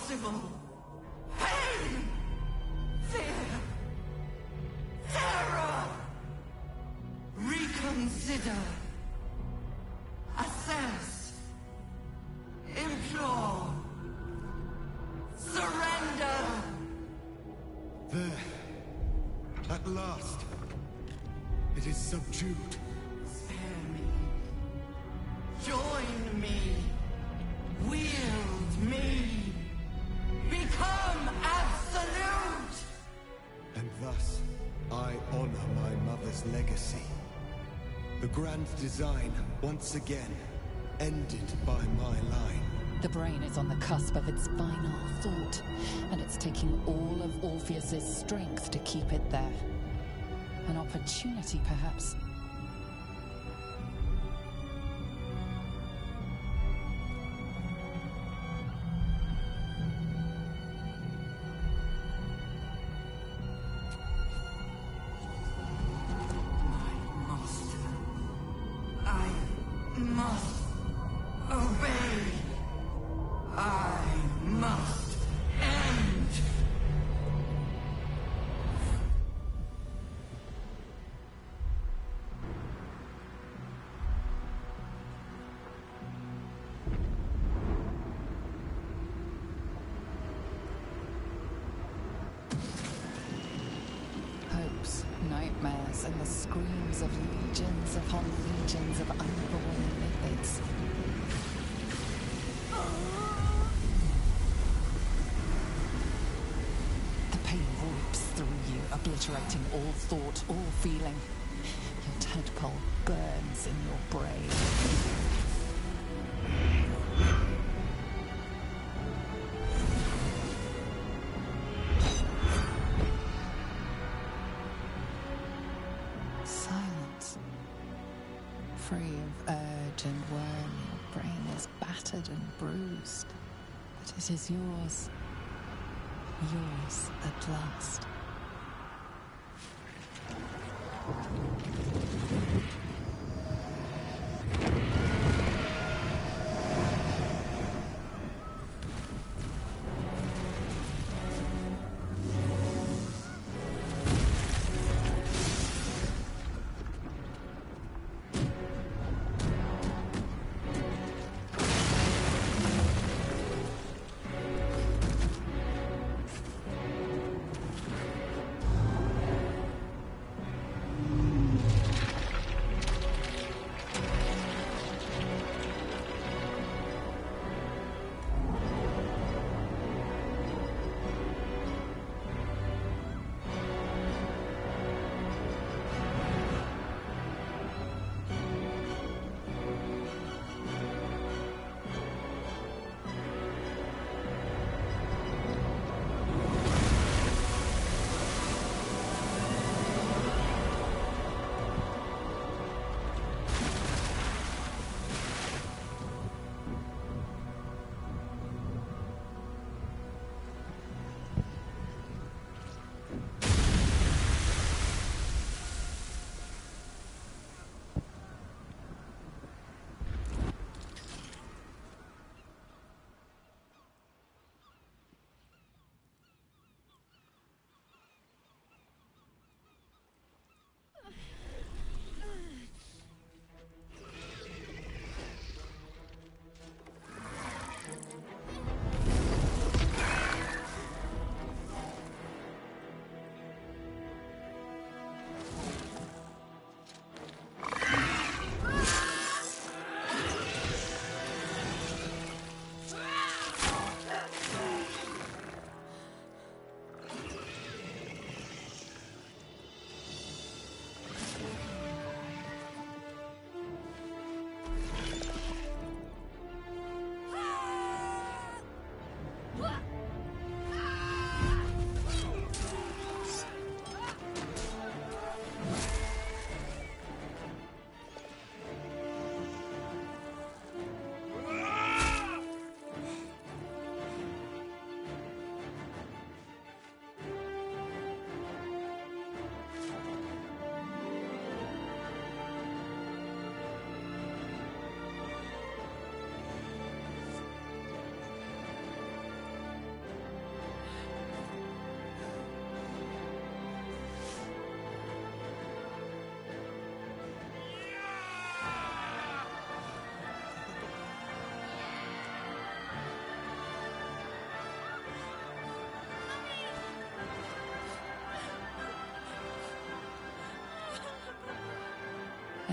impossible. Pain! Fear! Terror! Reconsider. Assess. Implore. Surrender! There. At last. It is subdued. Spare me. Join me. Wield me. Become absolute! And thus, I honor my mother's legacy. The grand design, once again, ended by my line. The brain is on the cusp of its final thought, and it's taking all of Orpheus's strength to keep it there. An opportunity, perhaps. Nightmares and the screams of legions upon legions of unborn mythids. The pain rips through you, obliterating all thought, all feeling. Your tadpole burns in your brain. Free of urge and worm, your brain is battered and bruised, but it is yours. Yours at last.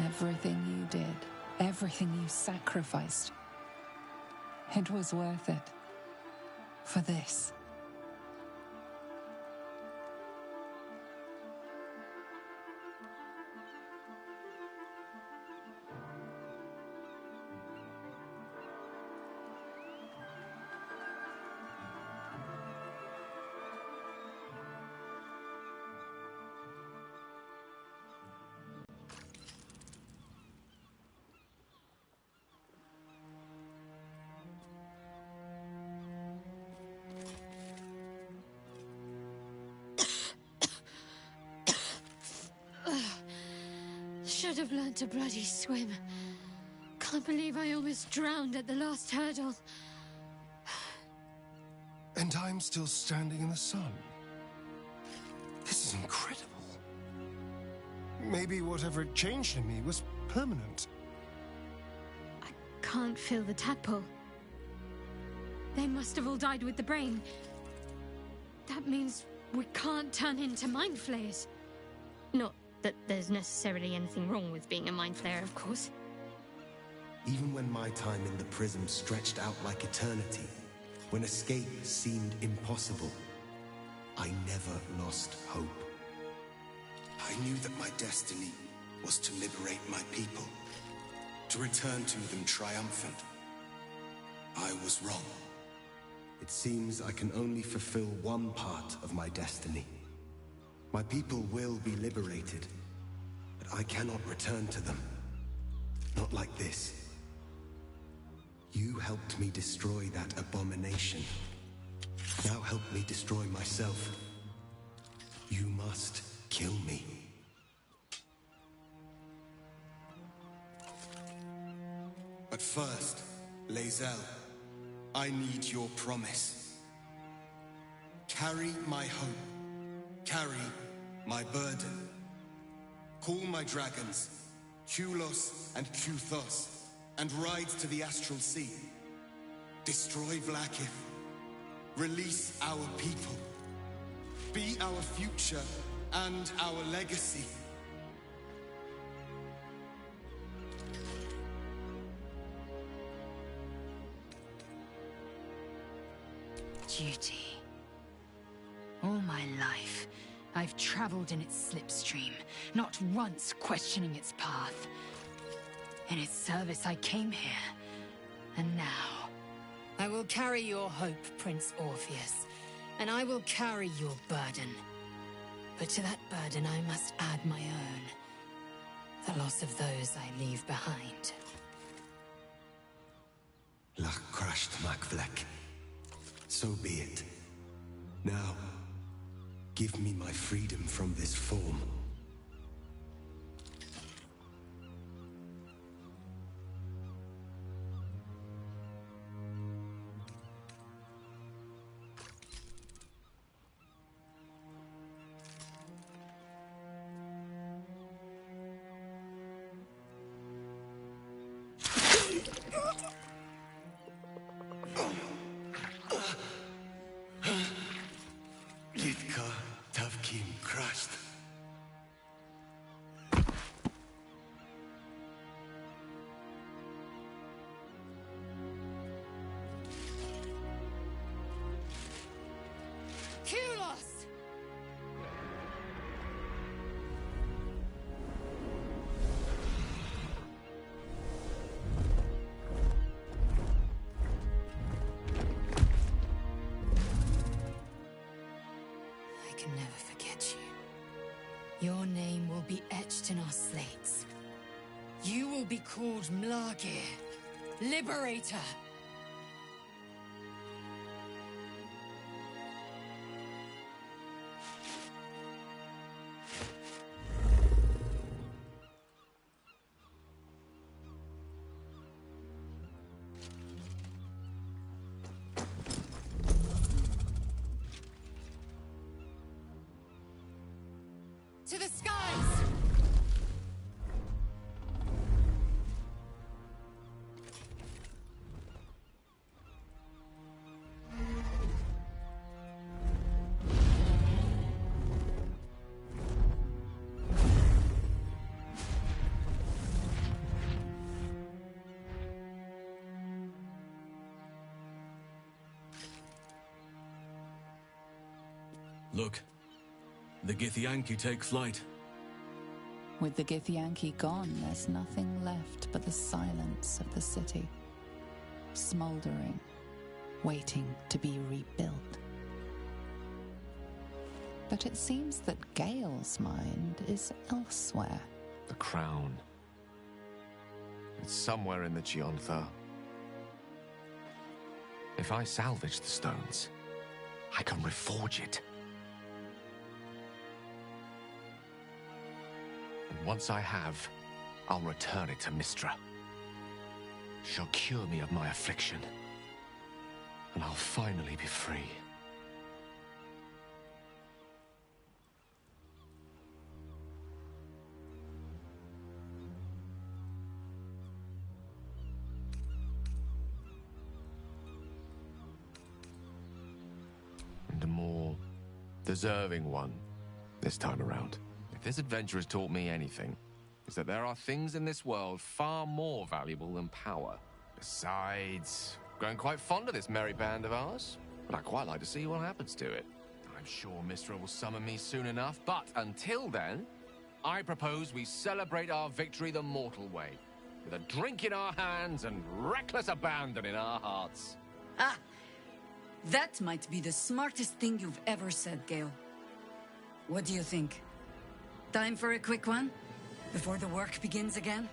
Everything you did, everything you sacrificed, it was worth it. For this. Should have learned to bloody swim. Can't believe I almost drowned at the last hurdle. And I'm still standing in the sun. This is incredible. Maybe whatever it changed in me was permanent. I can't feel the tadpole. They must have all died with the brain. That means we can't turn into mind flayers. Not that there's necessarily anything wrong with being a mind flayer, of course. Even when my time in the prism stretched out like eternity, when escape seemed impossible, I never lost hope. I knew that my destiny was to liberate my people, to return to them triumphant. I was wrong. It seems I can only fulfill one part of my destiny. My people will be liberated, but I cannot return to them. Not like this. You helped me destroy that abomination. Now help me destroy myself. You must kill me. But first, Lae'zel, I need your promise. Carry my hope. Carry my burden. Call my dragons, Kulos and Kuthos, and ride to the Astral Sea. Destroy Vlaakith. Release our people. Be our future and our legacy. Duty. All my life, I've traveled in its slipstream, not once questioning its path. In its service I came here, and now I will carry your hope, Prince Orpheus, and I will carry your burden. But to that burden I must add my own, the loss of those I leave behind. Lach crashed Macvlek. So be it. Now, give me my freedom from this form. Yitka Tavkim crashed. Kulos! I can never forget you. Your name will be etched in our slates. You will be called Mlagir, Liberator. To the skies! Look, the Githyanki take flight. With the Githyanki gone, there's nothing left but the silence of the city, smoldering, waiting to be rebuilt. But it seems that Gale's mind is elsewhere. The crown. It's somewhere in the Giontha. If I salvage the stones, I can reforge it. And once I have, I'll return it to Mistra. She'll cure me of my affliction, and I'll finally be free. And a more deserving one this time around. If this adventure has taught me anything, it's that there are things in this world far more valuable than power. Besides, growing quite fond of this merry band of ours, but I'd quite like to see what happens to it. I'm sure Mistra will summon me soon enough, but until then, I propose we celebrate our victory the mortal way, with a drink in our hands and reckless abandon in our hearts. Ah! That might be the smartest thing you've ever said, Gale. What do you think? Time for a quick one? Before the work begins again?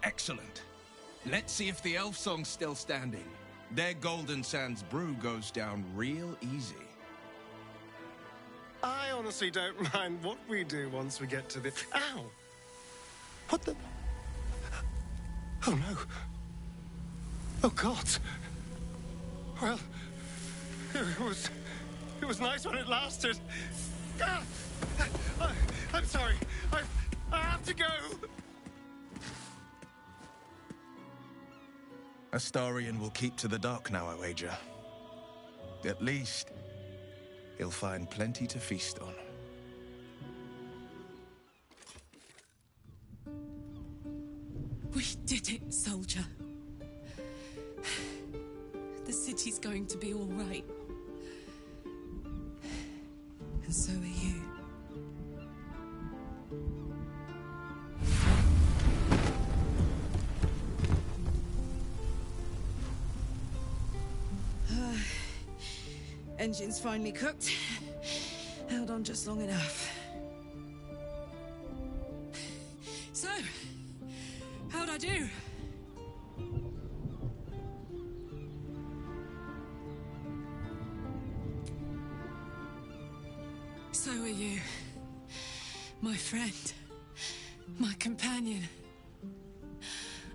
Excellent. Let's see if the elf song's still standing. Their Golden Sands brew goes down real easy. I honestly don't mind what we do once we get to the... Ow! What the... Oh, no. Oh, God. Well, it was nice when it lasted. Ah! I'm sorry. I have to go. Astarion will keep to the dark now, I wager. At least, he'll find plenty to feast on. We did it, soldier. The city's going to be all right. And so are you. Engine's finally cooked. Held on just long enough. So, how'd I do? So are you. My friend. My companion.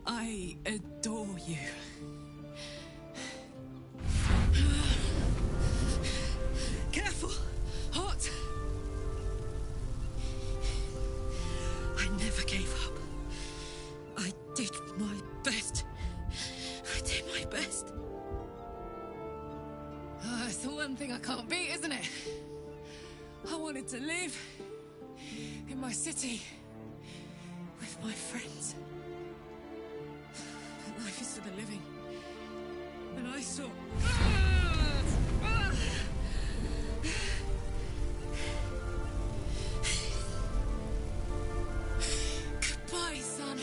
I adore you. Careful! Hot! I never gave up. I did my best. I did my best. It's the one thing I can't beat, isn't it? I wanted to live in my city with my friends. But life is for the living. And I saw... Goodbye, son.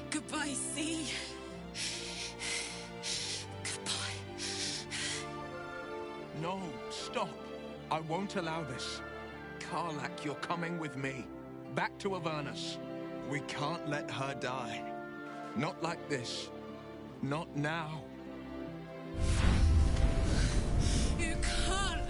Goodbye, sea. Goodbye. No, stop. I won't allow this. Karlak, you're coming with me. Back to Avernus. We can't let her die. Not like this. Not now. You can't.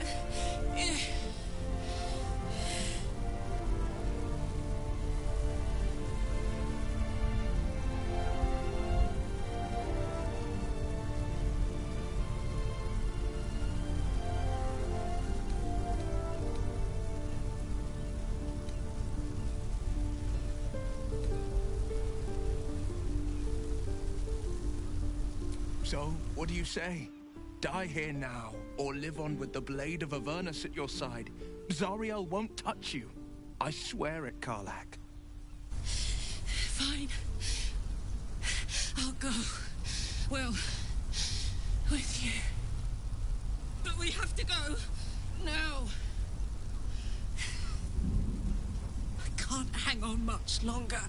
So, what do you say? Die here now, or live on with the blade of Avernus at your side. Zariel won't touch you. I swear it, Karlak. Fine. I'll go. Well, with you. But we have to go. Now. I can't hang on much longer.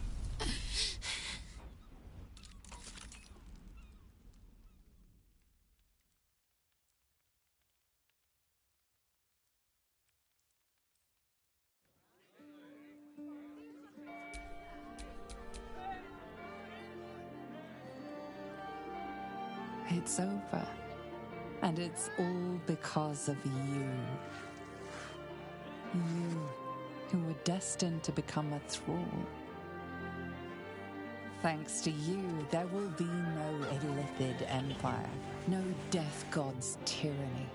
It's over. And it's all because of you. You, who were destined to become a thrall. Thanks to you, there will be no Illithid empire, no death god's tyranny.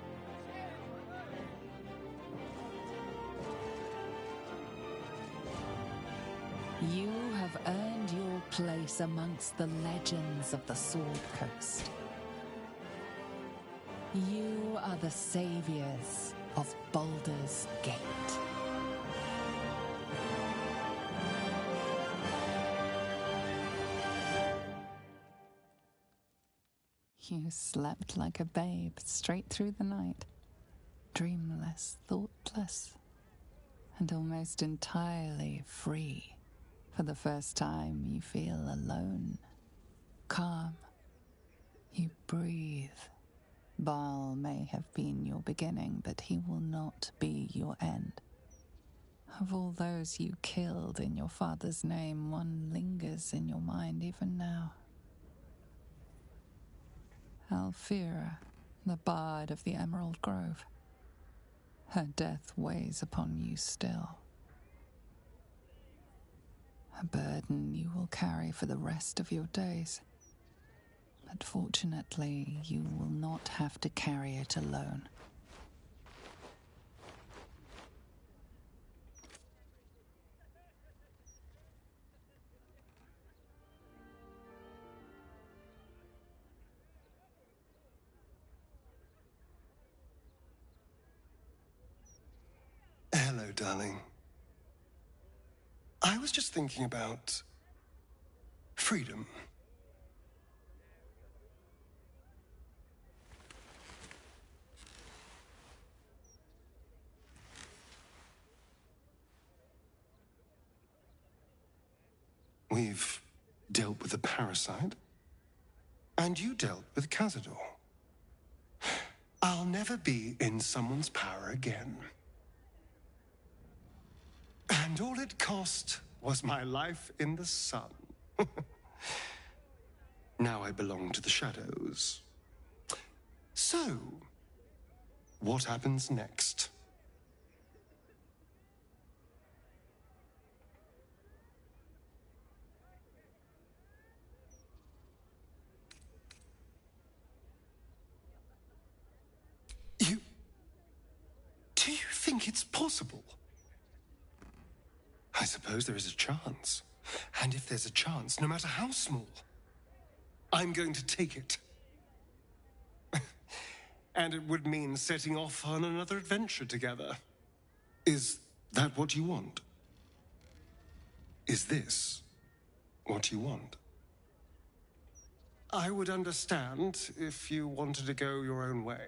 You have earned your place amongst the legends of the Sword Coast. You are the saviors of Baldur's Gate. You slept like a babe straight through the night, dreamless, thoughtless, and almost entirely free. For the first time, you feel alone, calm. You breathe. Baal may have been your beginning, but he will not be your end. Of all those you killed in your father's name, one lingers in your mind even now. Alfira, the bard of the Emerald Grove. Her death weighs upon you still. A burden you will carry for the rest of your days. But fortunately, you will not have to carry it alone. Hello, darling. I was just thinking about freedom. We've dealt with the parasite, and you dealt with Cazador. I'll never be in someone's power again. And all it cost was my life in the sun. Now I belong to the shadows. So, what happens next? Do you think it's possible? I suppose there is a chance. And if there's a chance, no matter how small, I'm going to take it. And it would mean setting off on another adventure together. Is that what you want? Is this what you want? I would understand if you wanted to go your own way.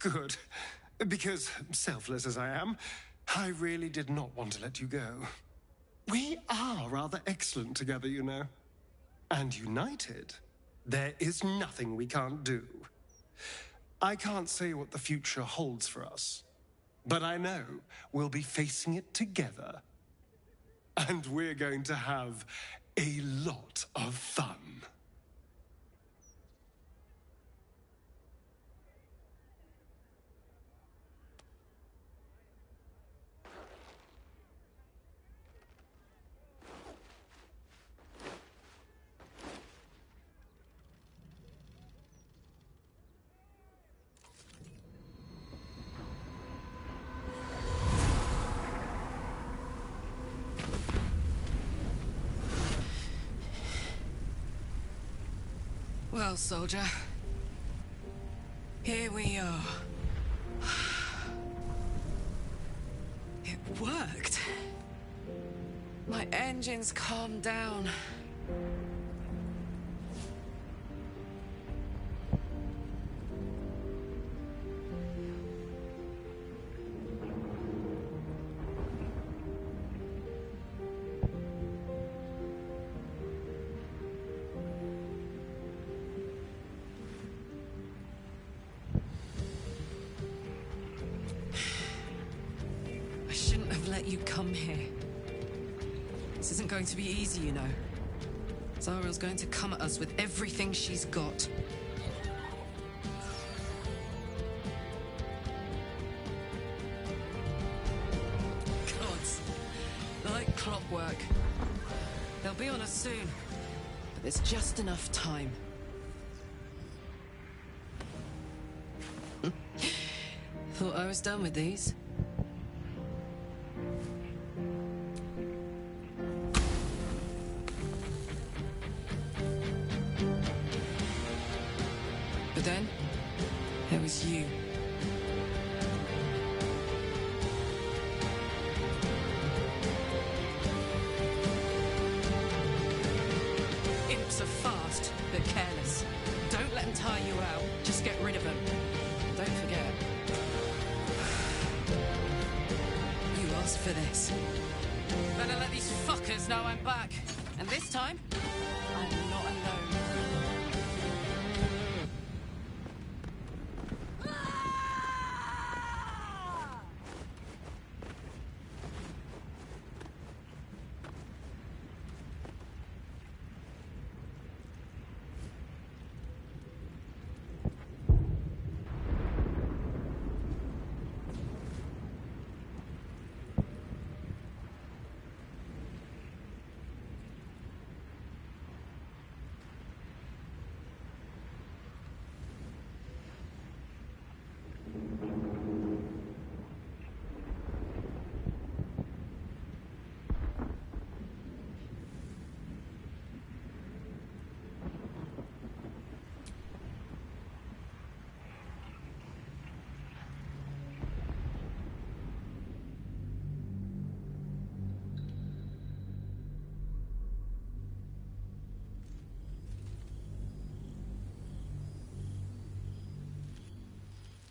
Good. Because, selfless as I am, I really did not want to let you go. We are rather excellent together, you know. And united, there is nothing we can't do. I can't say what the future holds for us, but I know we'll be facing it together. And we're going to have a lot of fun. Well, soldier, here we are. It worked. My engines calmed down. I shouldn't have let you come here. This isn't going to be easy, you know. Zariel's going to come at us with everything she's got. Gods, like clockwork. They'll be on us soon, but there's just enough time. Thought I was done with these. But then, there was you. Imps are fast, but careless. Don't let them tire you out, just get rid of them. Don't forget. You asked for this. Better let these fuckers know I'm back. And this time, I'm not alone.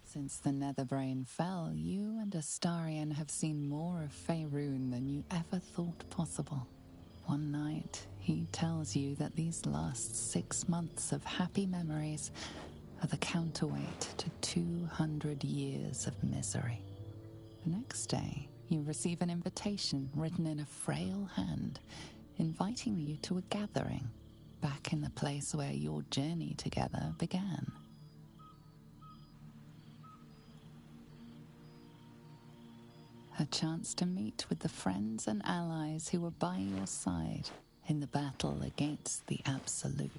Since the Netherbrain fell, you and Astarion have seen more of Faerun than you ever thought possible. One night, he tells you that these last 6 months of happy memories are the counterweight to 200 years of misery. The next day, you receive an invitation written in a frail hand, inviting you to a gathering back in the place where your journey together began. A chance to meet with the friends and allies who were by your side in the battle against the Absolute.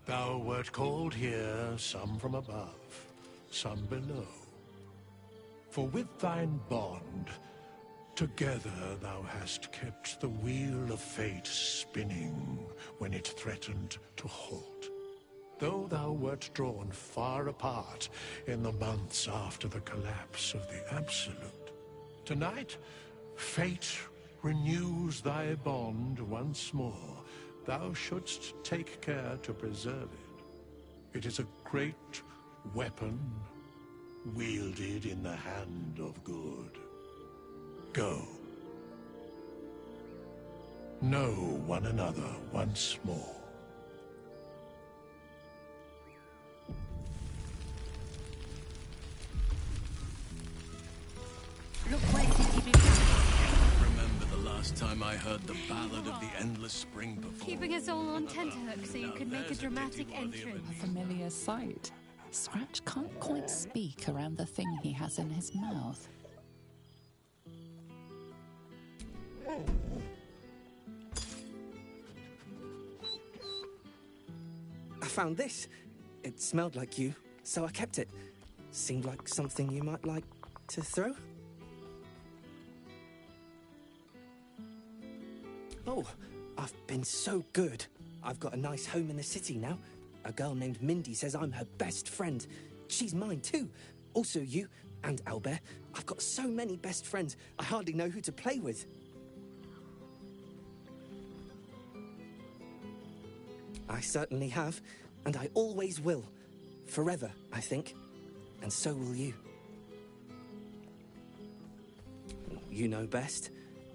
Thou wert called here, some from above, some below. For with thine bond, together thou hast kept the wheel of fate spinning when it threatened to halt. Though thou wert drawn far apart in the months after the collapse of the Absolute, tonight, fate renews thy bond once more. Thou shouldst take care to preserve it. It is a great weapon, wielded in the hand of good. Go. Know one another once more. Look where City been Remember the last time I heard the ballad of the endless spring before? Keeping us all on tenterhooks so you could make a dramatic entrance. A familiar sight. Scratch can't quite speak around the thing he has in his mouth. A found this. It smelled like you, so I kept it. Seemed like something you might like to throw. Oh, I've been so good. I've got a nice home in the city now. A girl named Mindy says I'm her best friend. She's mine too. Also you and Albert. I've got so many best friends, I hardly know who to play with. I certainly have, and I always will. Forever, I think. And so will you. You know best,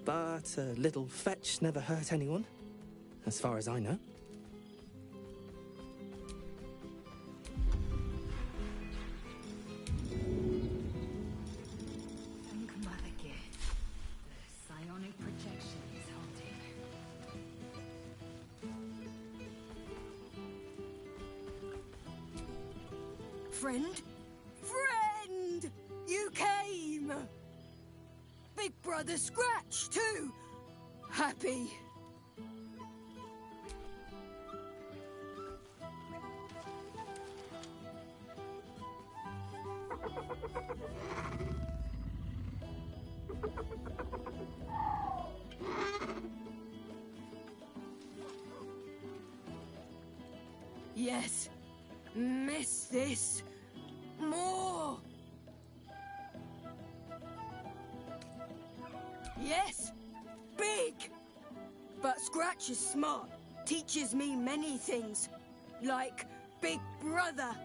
but a little fetch never hurt anyone, as far as I know. Think Mother Git. The psionic projection is haunting. Friend? Friend! You came! Big Brother Scratch, too! Happy. Yes. Miss this. More. Yes. Big. But Scratch is smart. Teaches me many things. Like Big Brother.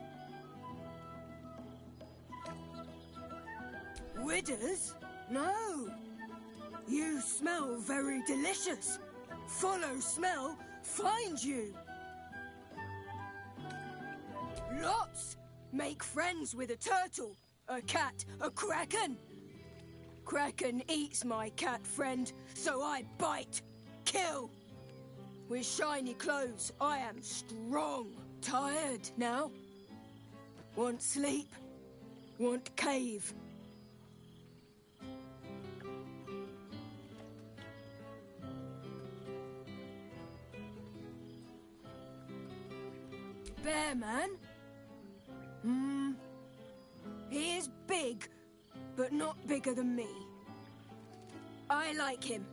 Withers? No. You smell very delicious. Follow smell, find you. Lots. Make friends with a turtle, a cat, a kraken. Kraken eats my cat friend, so I bite, kill. With shiny clothes, I am strong. Tired now. Want sleep. Want cave. Bear man? He is big, but not bigger than me. I like him.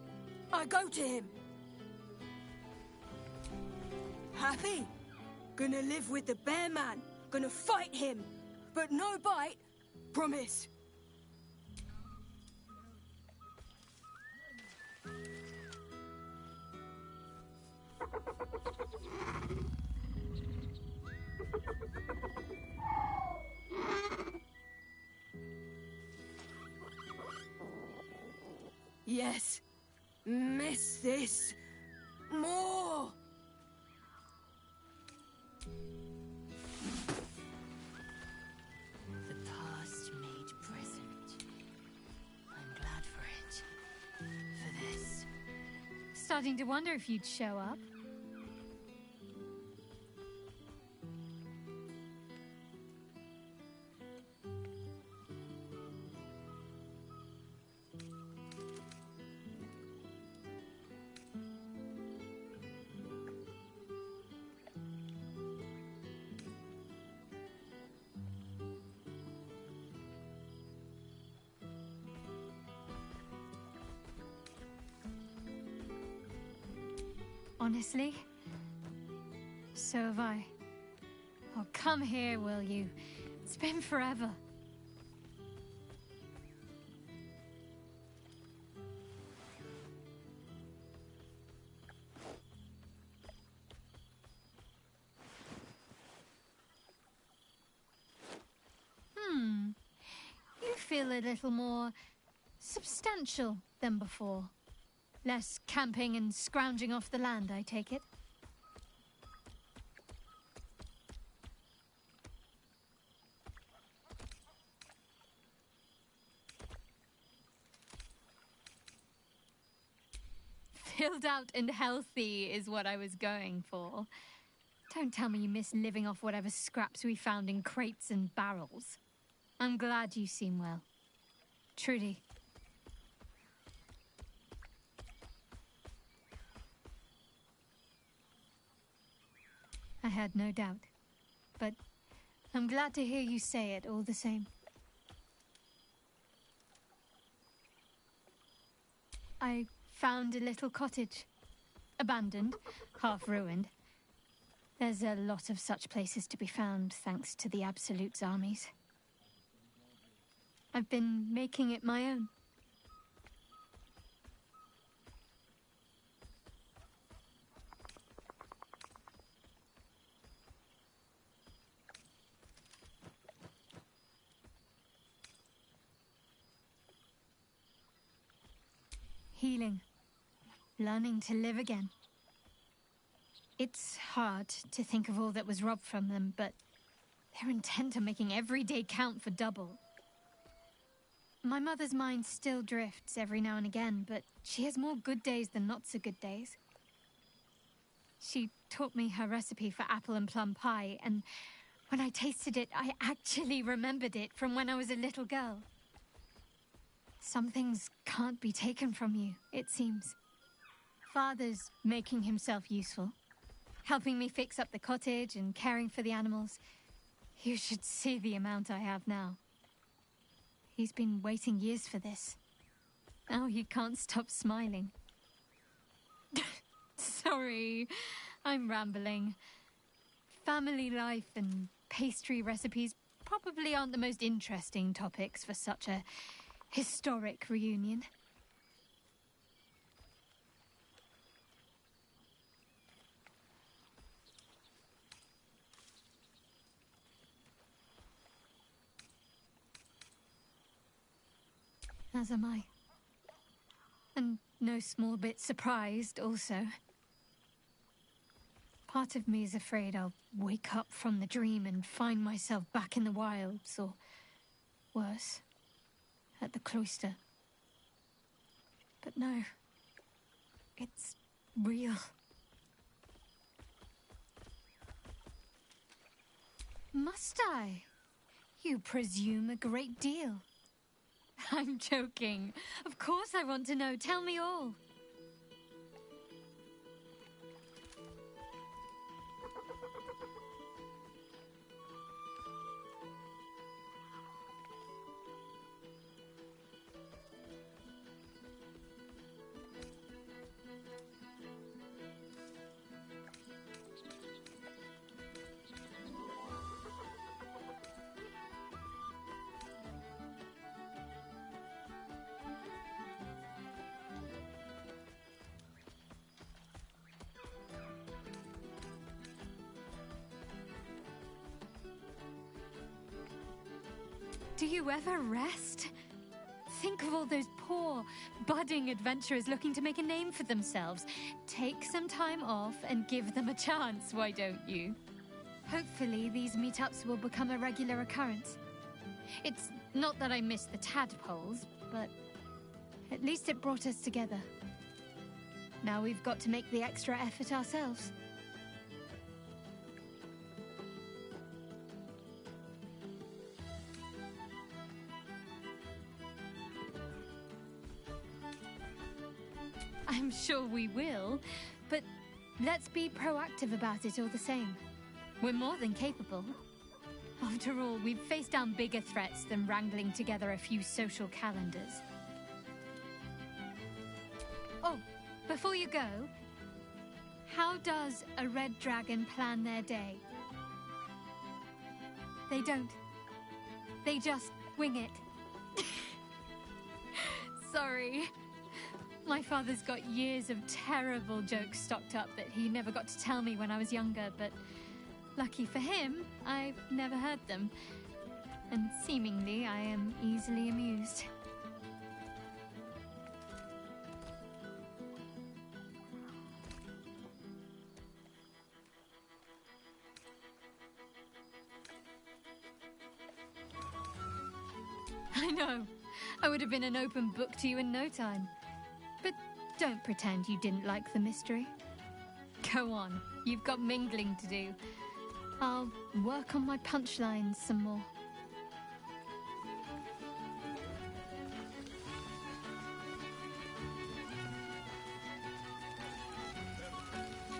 I go to him. Happy? Gonna live with the bear man. Gonna fight him. But no bite. Promise. Yes. Miss this. More. The past made present. I'm glad for it. For this. Starting to wonder if you'd show up. Honestly, so have I. Oh, come here, will you? It's been forever. You feel a little more substantial than before. Less camping and scrounging off the land, I take it? Filled out and healthy is what I was going for. Don't tell me you miss living off whatever scraps we found in crates and barrels. I'm glad you seem well. Trudy. I had no doubt. but I'm glad to hear you say it all the same. I found a little cottage. Abandoned, half ruined. There's a lot of such places to be found, thanks to the Absolute's armies. I've been making it my own. Healing. Learning to live again. It's hard to think of all that was robbed from them, but they're intent on making every day count for double. My mother's mind still drifts every now and again, but she has more good days than not so good days. She taught me her recipe for apple and plum pie, and when I tasted it, I actually remembered it from when I was a little girl. Some things can't be taken from you, it seems. Father's making himself useful, helping me fix up the cottage and caring for the animals. You should see the amount I have now. He's been waiting years for this. Now he can't stop smiling. Sorry, I'm rambling. Family life and pastry recipes probably aren't the most interesting topics for such a historic reunion. As am I. And no small bit surprised, also. Part of me is afraid I'll wake up from the dream and find myself back in the wilds, or worse, at the cloister. But no, it's real. Must I? You presume a great deal. I'm joking. Of course I want to know. Tell me all. Do you ever rest? Think of all those poor, budding adventurers looking to make a name for themselves. Take some time off and give them a chance, why don't you? Hopefully these meetups will become a regular occurrence. It's not that I miss the tadpoles, but at least it brought us together. Now we've got to make the extra effort ourselves. I'm sure we will, but let's be proactive about it all the same. We're more than capable. After all, we've faced down bigger threats than wrangling together a few social calendars. Oh, before you go, how does a red dragon plan their day? They don't. They just wing it. Sorry. My father's got years of terrible jokes stocked up that he never got to tell me when I was younger, but lucky for him, I've never heard them. And seemingly, I am easily amused. I know. I would have been an open book to you in no time. But don't pretend you didn't like the mystery. Go on, you've got mingling to do. I'll work on my punchlines some more.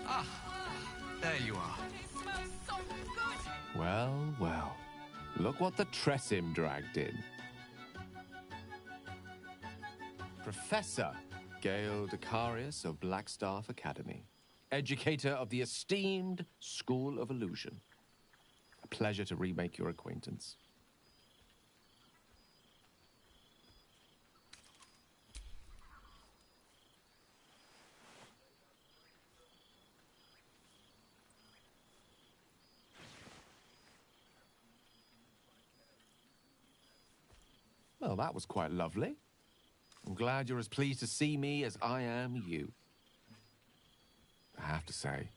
Ah, there you are. It smells so good! Well, well. Look what the Tressim dragged in. Professor Gale Decarius of Blackstaff Academy. Educator of the esteemed School of Illusion. A pleasure to remake your acquaintance. Well, that was quite lovely. I'm glad you're as pleased to see me as I am you. I have to say,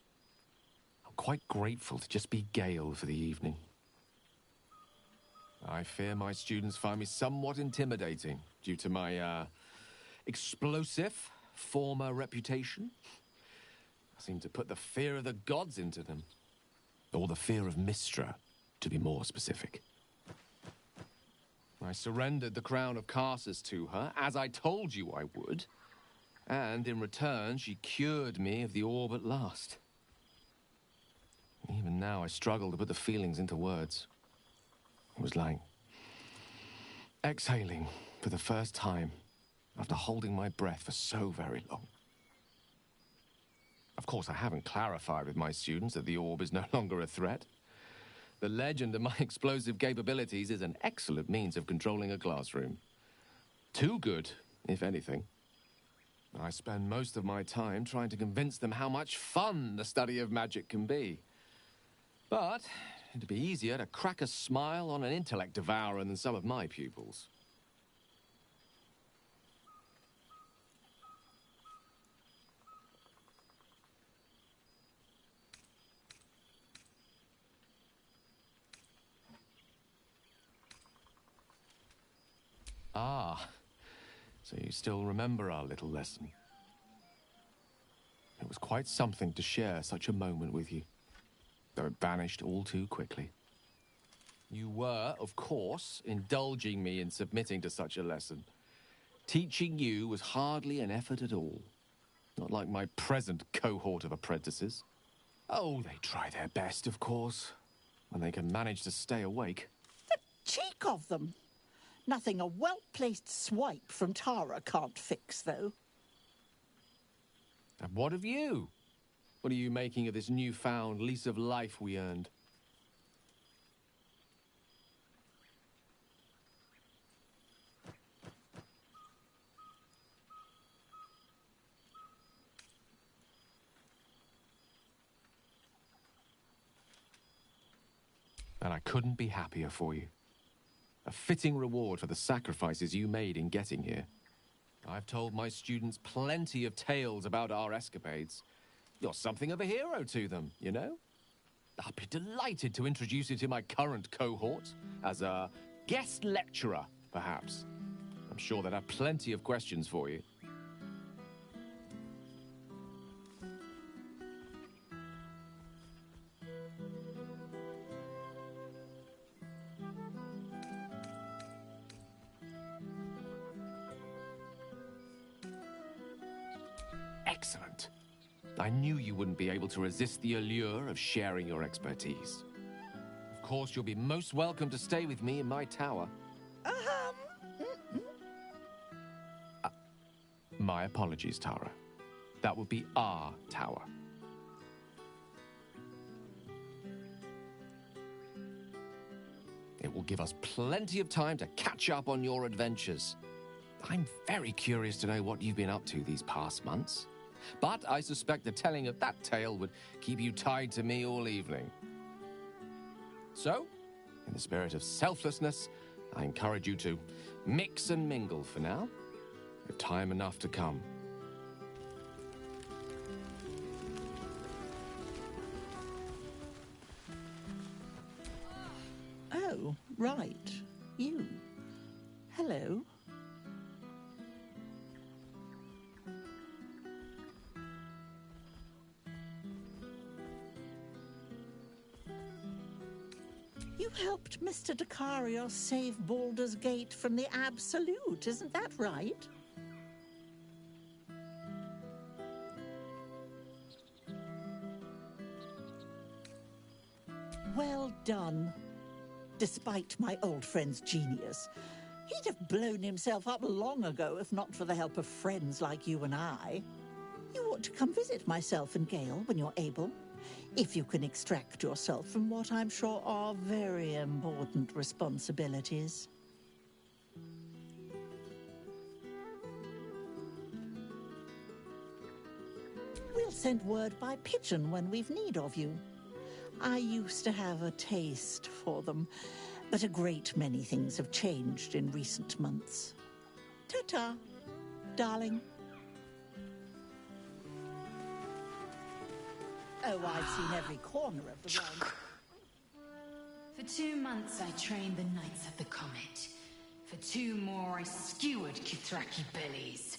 I'm quite grateful to just be Gale for the evening. I fear my students find me somewhat intimidating due to my, explosive former reputation. I seem to put the fear of the gods into them. Or the fear of Mystra, to be more specific. I surrendered the crown of Carsus to her, as I told you I would. And in return, she cured me of the orb at last. Even now, I struggle to put the feelings into words. It was like exhaling for the first time after holding my breath for so very long. Of course, I haven't clarified with my students that the orb is no longer a threat. The legend of my explosive capabilities is an excellent means of controlling a classroom. Too good, if anything. I spend most of my time trying to convince them how much fun the study of magic can be. But it'd be easier to crack a smile on an intellect devourer than some of my pupils. Ah, so you still remember our little lesson. It was quite something to share such a moment with you, though it vanished all too quickly. You were, of course, indulging me in submitting to such a lesson. Teaching you was hardly an effort at all. Not like my present cohort of apprentices. Oh, they try their best, of course, when they can manage to stay awake. The cheek of them! Nothing a well-placed swipe from Tara can't fix, though. And what of you? What are you making of this newfound lease of life we earned? And I couldn't be happier for you. A fitting reward for the sacrifices you made in getting here. I've told my students plenty of tales about our escapades. You're something of a hero to them, you know? I'll be delighted to introduce you to my current cohort as a guest lecturer, perhaps. I'm sure they'd have plenty of questions for you. Excellent. I knew you wouldn't be able to resist the allure of sharing your expertise. Of course, you'll be most welcome to stay with me in my tower. My apologies, Tara. That would be our tower. It will give us plenty of time to catch up on your adventures. I'm very curious to know what you've been up to these past months. But I suspect the telling of that tale would keep you tied to me all evening. So, in the spirit of selflessness, I encourage you to mix and mingle for now, with time enough to come. Oh, right. You. Hello. You helped Mr. Decarios save Baldur's Gate from the Absolute, isn't that right? Well done. Despite my old friend's genius, he'd have blown himself up long ago if not for the help of friends like you and I. You ought to come visit myself and Gale when you're able, if you can extract yourself from what I'm sure are very important responsibilities. We'll send word by pigeon when we've need of you. I used to have a taste for them, but a great many things have changed in recent months. Ta-ta, darling. Oh, I've seen every corner of the realm. For 2 months I trained the Knights of the Comet. For 2 more I skewered Kithraki bellies.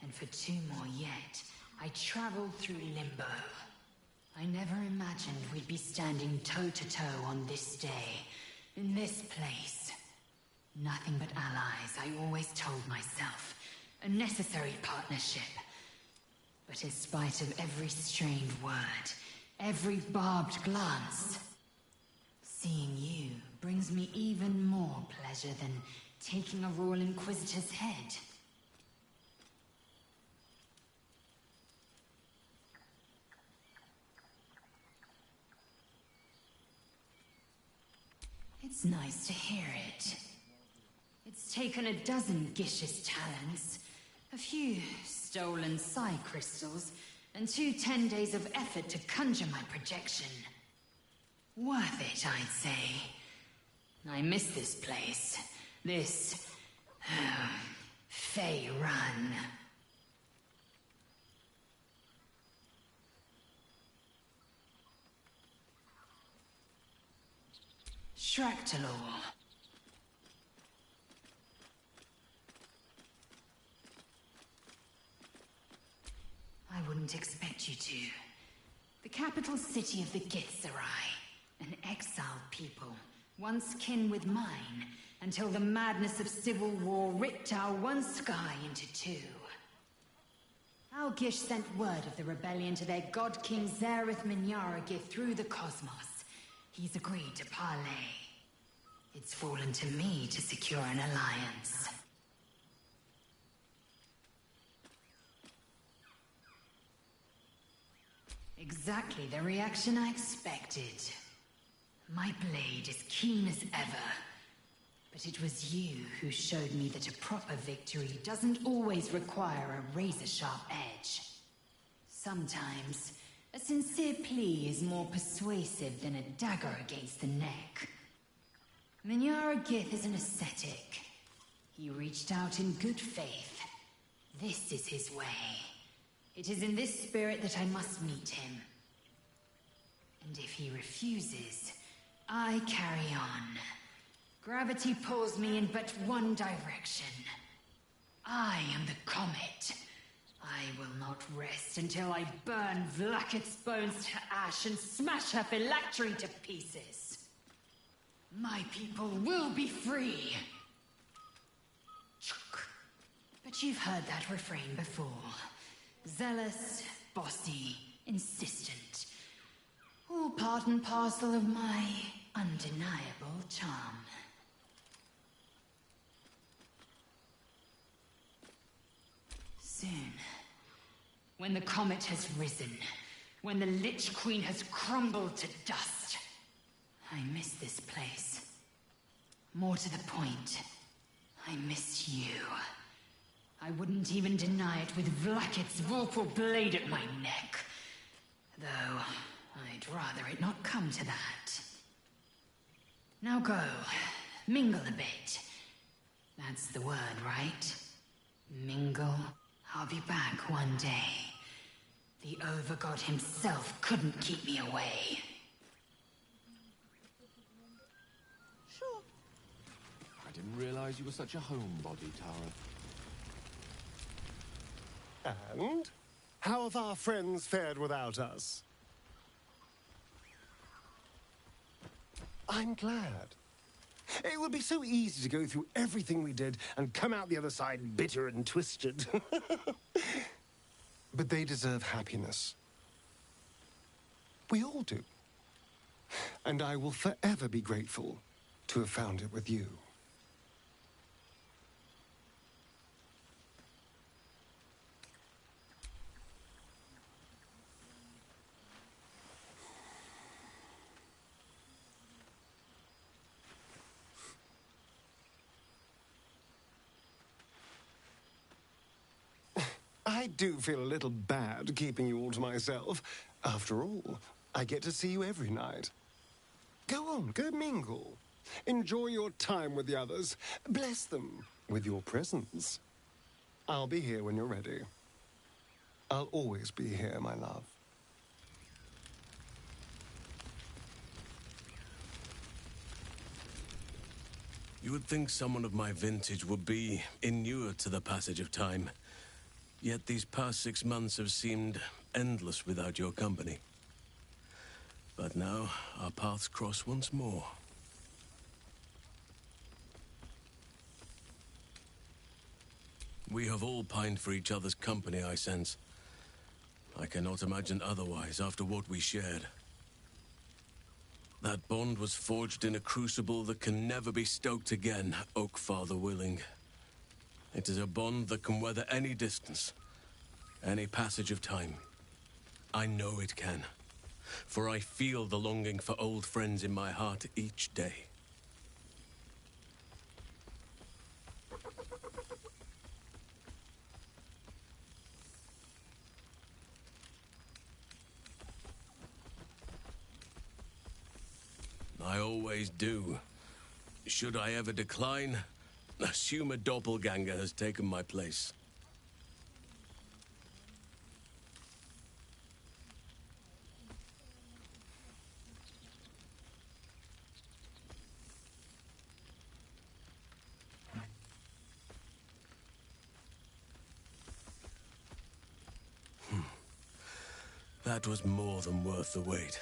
And for 2 more yet, I traveled through Limbo. I never imagined we'd be standing toe-to-toe on this day, in this place. Nothing but allies, I always told myself. A necessary partnership. But in spite of every strained word, every barbed glance, seeing you brings me even more pleasure than taking a Royal Inquisitor's head. It's nice to hear it. It's taken a dozen Gish's talents, a few stolen psi crystals, and 2 10 days of effort to conjure my projection. Worth it, I'd say. I miss this place. This... Fey Run. Shractalor. I wouldn't expect you to. The capital city of the Githzerai, an exiled people, once kin with mine, until the madness of civil war ripped our one sky into 2. Our Gish sent word of the rebellion to their god king Zareth Minyaragith through the cosmos. He's agreed to parley. It's fallen to me to secure an alliance. Exactly the reaction I expected. My blade is keen as ever. But it was you who showed me that a proper victory doesn't always require a razor-sharp edge. Sometimes, a sincere plea is more persuasive than a dagger against the neck. Minyaragith is an ascetic. He reached out in good faith. This is his way. It is in this spirit that I must meet him. And if he refuses, I carry on. Gravity pulls me in but one direction. I am the comet. I will not rest until I burn Vlakith's bones to ash and smash her phylactery to pieces. My people will be free. But you've heard that refrain before. Zealous, bossy, insistent. All part and parcel of my undeniable charm. Soon, when the comet has risen, when the Lich Queen has crumbled to dust, I miss this place. More to the point, I miss you. I wouldn't even deny it with Vlakith's vorpal blade at my neck. Though, I'd rather it not come to that. Now go, mingle a bit. That's the word, right? Mingle. I'll be back one day. The Overgod himself couldn't keep me away. Sure. I didn't realize you were such a homebody, Tara. And how have our friends fared without us? I'm glad. It would be so easy to go through everything we did and come out the other side bitter and twisted. But they deserve happiness. We all do. And I will forever be grateful to have found it with you. I do feel a little bad keeping you all to myself. After all, I get to see you every night. Go on, go mingle. Enjoy your time with the others. Bless them with your presence. I'll be here when you're ready. I'll always be here, my love. You would think someone of my vintage would be inured to the passage of time. Yet these past 6 months have seemed endless without your company. But now, our paths cross once more. We have all pined for each other's company, I sense. I cannot imagine otherwise after what we shared. That bond was forged in a crucible that can never be stoked again, Oak Father willing. It is a bond that can weather any distance, any passage of time. I know it can, for I feel the longing for old friends in my heart each day. I always do. Should I ever decline, assume a doppelganger has taken my place. That was more than worth the wait.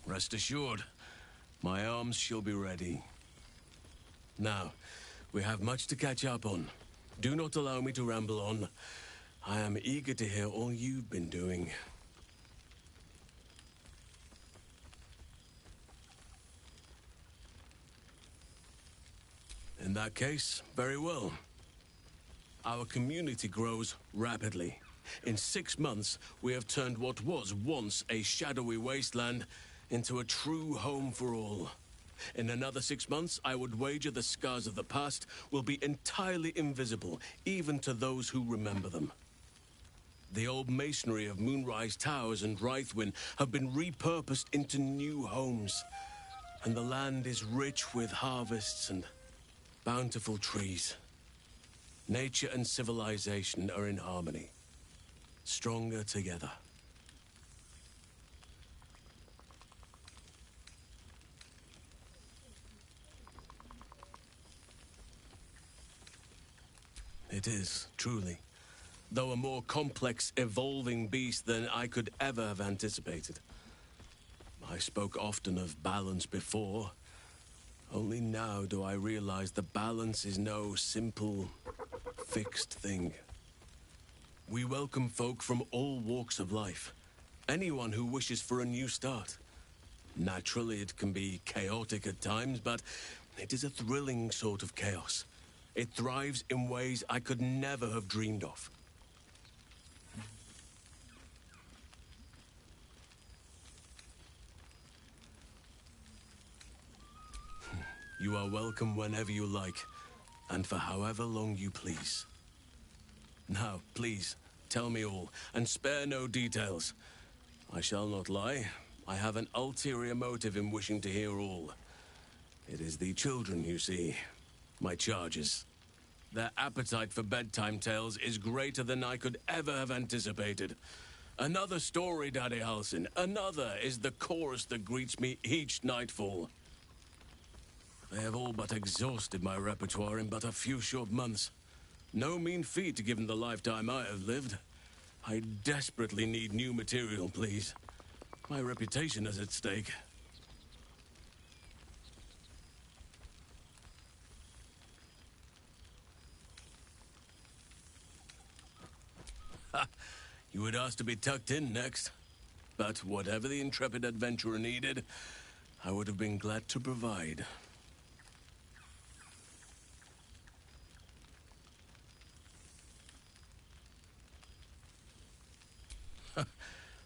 Rest assured, my arms shall be ready. Now, we have much to catch up on. Do not allow me to ramble on. I am eager to hear all you've been doing. In that case, very well. Our community grows rapidly. In 6 months, we have turned what was once a shadowy wasteland into a true home for all. In another 6 months, I would wager the scars of the past will be entirely invisible, even to those who remember them. The old masonry of Moonrise Towers and Rythwin have been repurposed into new homes, and the land is rich with harvests and bountiful trees. Nature and civilization are in harmony, stronger together. It is, truly. Though a more complex, evolving beast than I could ever have anticipated. I spoke often of balance before. Only now do I realize the balance is no simple, fixed thing. We welcome folk from all walks of life. Anyone who wishes for a new start. Naturally, it can be chaotic at times, but it is a thrilling sort of chaos. It thrives in ways I could never have dreamed of. You are welcome whenever you like, and for however long you please. Now, please, tell me all, and spare no details. I shall not lie. I have an ulterior motive in wishing to hear all. It is the children, you see. My charges. Their appetite for bedtime tales is greater than I could ever have anticipated. Another story, Daddy Halsin. Another is the chorus that greets me each nightfall. They have all but exhausted my repertoire in but a few short months. No mean feat given the lifetime I have lived. I desperately need new material, please. My reputation is at stake. You would ask to be tucked in next. But whatever the intrepid adventurer needed, I would have been glad to provide.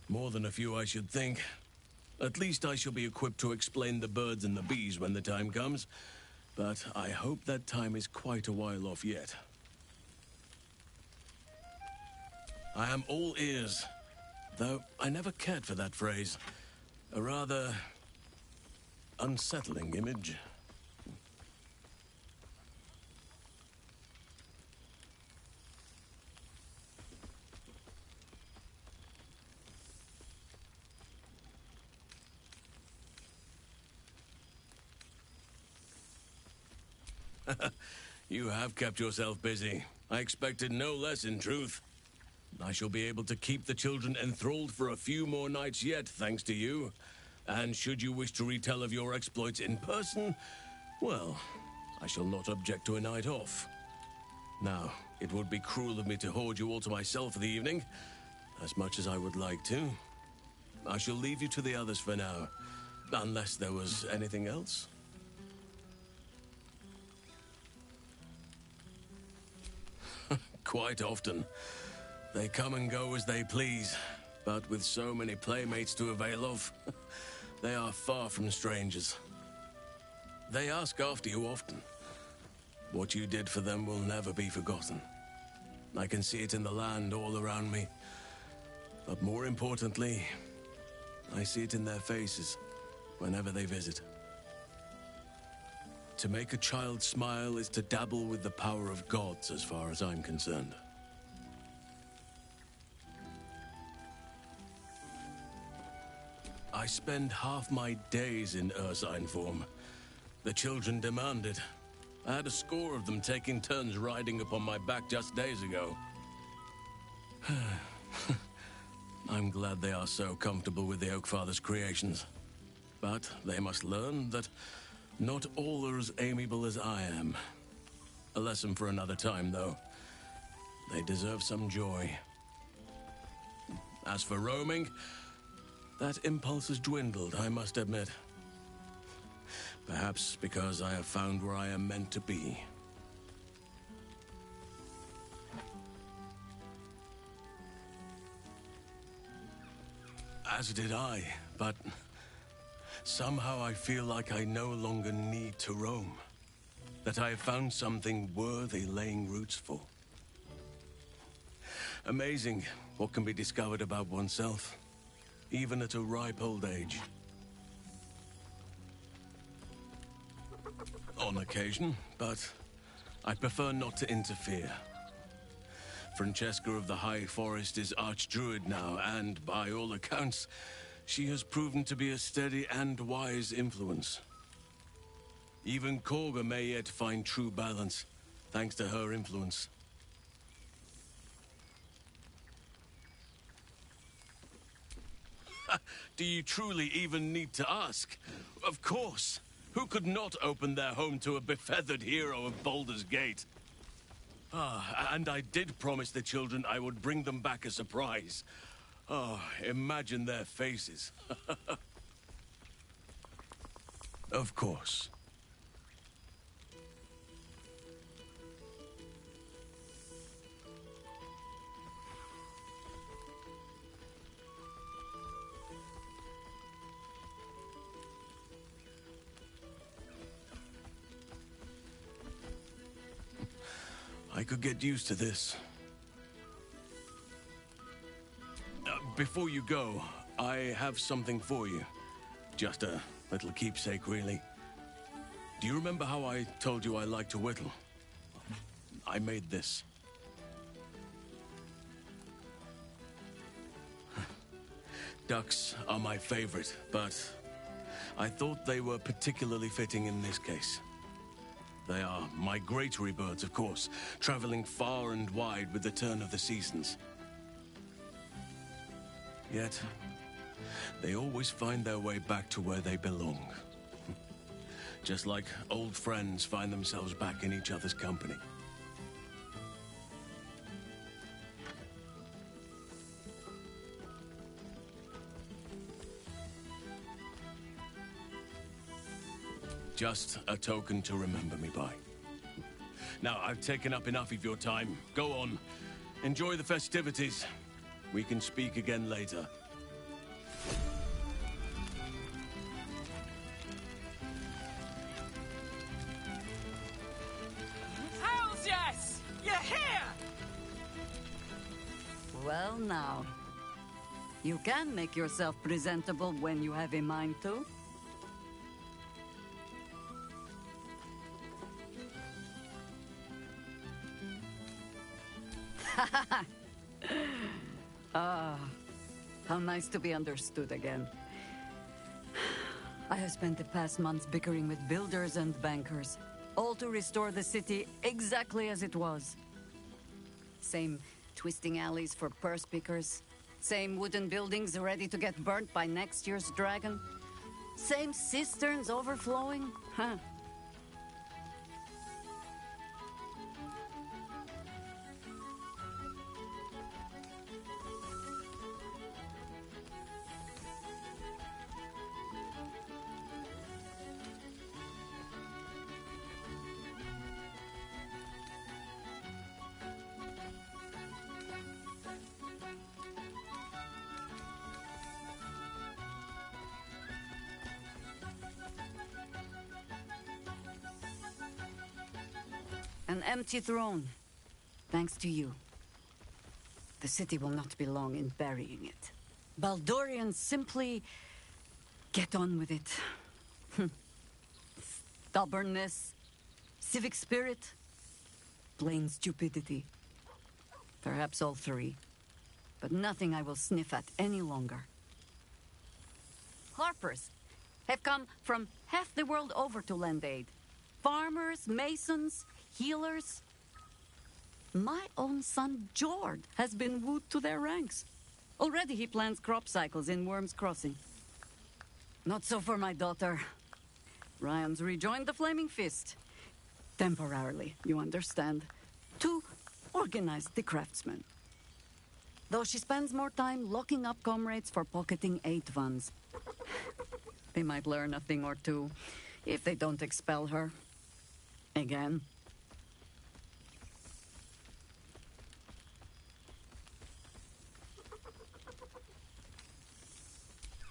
More than a few, I should think. At least I shall be equipped to explain the birds and the bees when the time comes. But I hope that time is quite a while off yet. I am all ears, though I never cared for that phrase. A rather unsettling image. You have kept yourself busy. I expected no less, in truth. I shall be able to keep the children enthralled for a few more nights yet, thanks to you. And should you wish to retell of your exploits in person, well, I shall not object to a night off. Now, it would be cruel of me to hoard you all to myself for the evening, as much as I would like to. I shall leave you to the others for now, unless there was anything else. Quite often. They come and go as they please, but with so many playmates to avail of, they are far from strangers. They ask after you often. What you did for them will never be forgotten. I can see it in the land all around me. But more importantly, I see it in their faces whenever they visit. To make a child smile is to dabble with the power of gods, as far as I'm concerned. I spend half my days in ursine form. The children demand it. I had a score of them taking turns riding upon my back just days ago. I'm glad they are so comfortable with the Oakfather's creations. But they must learn that not all are as amiable as I am. A lesson for another time, though. They deserve some joy. As for roaming, that impulse has dwindled, I must admit. Perhaps because I have found where I am meant to be. As did I, but somehow I feel like I no longer need to roam. That I have found something worthy laying roots for. Amazing what can be discovered about oneself, even at a ripe old age. On occasion, but I prefer not to interfere. Francesca of the High Forest is Archdruid now, and by all accounts, she has proven to be a steady and wise influence. Even Korga may yet find true balance, thanks to her influence. Do you truly even need to ask? Of course. Who could not open their home to a befeathered hero of Baldur's Gate? And I did promise the children I would bring them back a surprise. Oh, imagine their faces. Of course. I could get used to this. Before you go, I have something for you. Just a little keepsake, really. Do you remember how I told you I like to whittle? I made this. Ducks are my favorite, but I thought they were particularly fitting in this case. They are migratory birds, of course, traveling far and wide with the turn of the seasons. Yet, they always find their way back to where they belong. Just like old friends find themselves back in each other's company. Just a token to remember me by. Now, I've taken up enough of your time. Go on. Enjoy the festivities. We can speak again later. Hells yes! You're here! Well now. You can make yourself presentable when you have a mind to. Ah, how nice to be understood again. I have spent the past months bickering with builders and bankers, all to restore the city exactly as it was. Same twisting alleys for purse pickers, same wooden buildings ready to get burnt by next year's dragon, same cisterns overflowing, huh? An empty throne, thanks to you. The city will not be long in burying it. Baldurians simply get on with it. Stubbornness, civic spirit, plain stupidity. Perhaps all three, but nothing I will sniff at any longer. Harpers have come from half the world over to lend aid. Farmers, masons, healers. My own son, Jord, has been wooed to their ranks. Already he plans crop cycles in Worm's Crossing. Not so for my daughter. Ryan's rejoined the Flaming Fist. Temporarily, you understand. To organize the craftsmen. Though she spends more time locking up comrades for pocketing aid funds. They might learn a thing or two if they don't expel her. Again.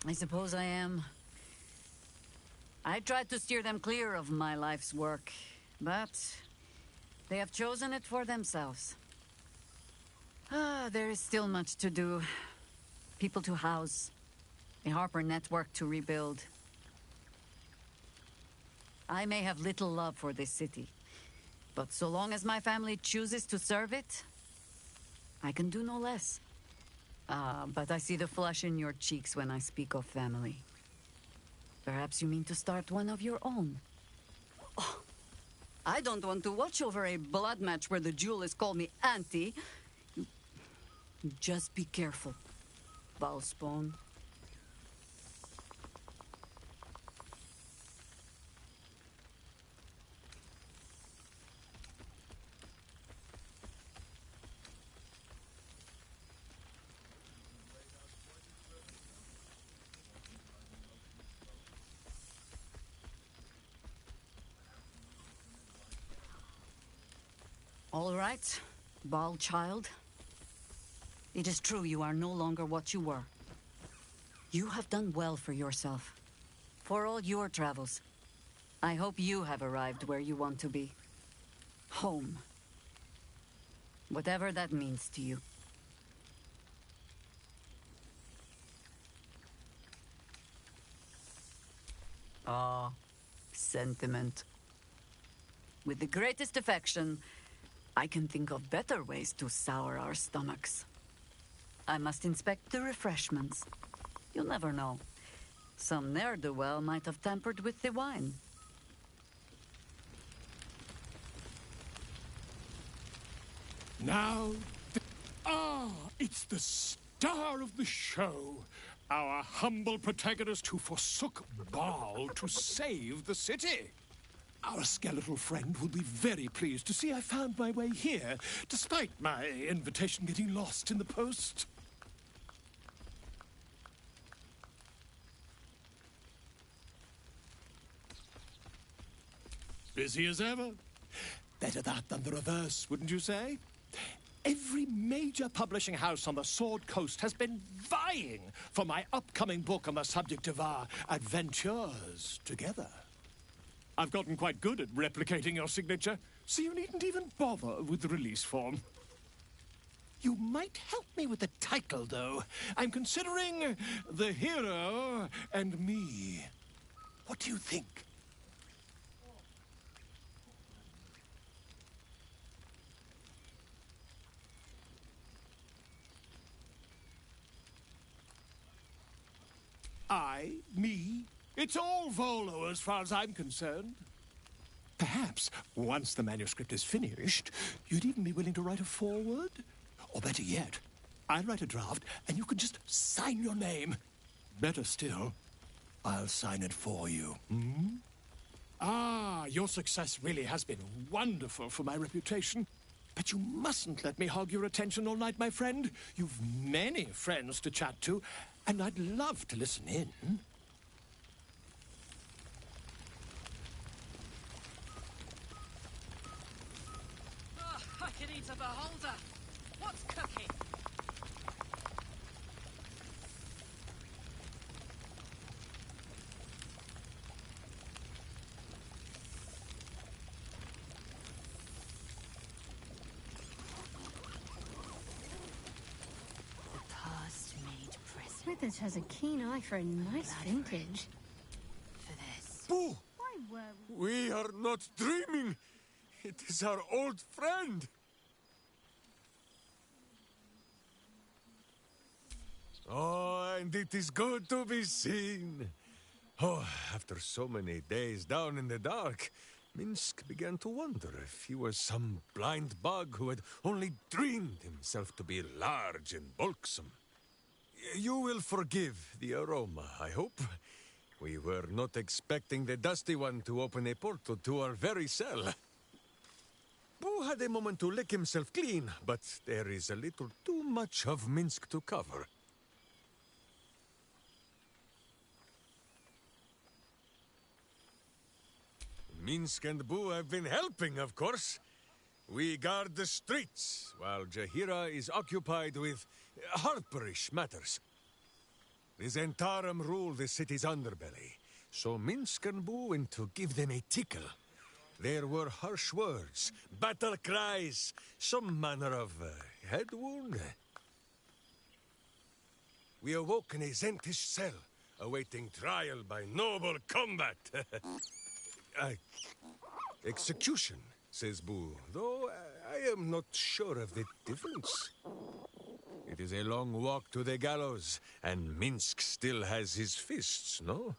I suppose I am. I tried to steer them clear of my life's work, but they have chosen it for themselves. There is still much to do. People to house, a Harper network to rebuild. I may have little love for this city, but so long as my family chooses to serve it, I can do no less. But I see the flush in your cheeks when I speak of family. Perhaps you mean to start one of your own. Oh, I don't want to watch over a blood match where the duelists call me auntie. Just be careful, Valspawn. All right, Bald child. It is true you are no longer what you were. You have done well for yourself. For all your travels. I hope you have arrived where you want to be. Home. Whatever that means to you. Ah, sentiment. With the greatest affection, I can think of better ways to sour our stomachs. I must inspect the refreshments. You'll never know. Some ne'er-do-well might have tampered with the wine. Now, it's the star of the show. Our humble protagonist who forsook Baal to save the city. Our skeletal friend will be very pleased to see I found my way here, despite my invitation getting lost in the post. Busy as ever. Better that than the reverse, wouldn't you say? Every major publishing house on the Sword Coast has been vying for my upcoming book on the subject of our adventures together. I've gotten quite good at replicating your signature, so you needn't even bother with the release form. You might help me with the title, though. I'm considering The Hero and Me. What do you think? Me. It's all Volo as far as I'm concerned. Perhaps, once the manuscript is finished, you'd even be willing to write a foreword? Or better yet, I'll write a draft and you can just sign your name. Better still, I'll sign it for you. Hmm? Ah, your success really has been wonderful for my reputation. But you mustn't let me hog your attention all night, my friend. You've many friends to chat to, and I'd love to listen in. Oh, I could eat a beholder. What's cooking? Withers has a keen eye for a nice vintage. Boo! Why were We are not dreaming. It is our old friend. Oh, and it is good to be seen. Oh, after so many days down in the dark, Minsk began to wonder if he was some blind bug who had only dreamed himself to be large and bulksome. You will forgive the aroma, I hope. We were not expecting the Dusty One to open a portal to our very cell. Boo had a moment to lick himself clean, but there is a little too much of Minsk to cover. Minsk and Boo have been helping, of course. We guard the streets, while Jahira is occupied with harperish matters. The Zentarum rule the city's underbelly, so Minsk and Boo went to give them a tickle. There were harsh words, battle cries, some manner of head wound. We awoke in a Zentish cell, awaiting trial by noble combat. Execution, says Boo, though I am not sure of the difference. It is a long walk to the gallows, and Minsk still has his fists, no?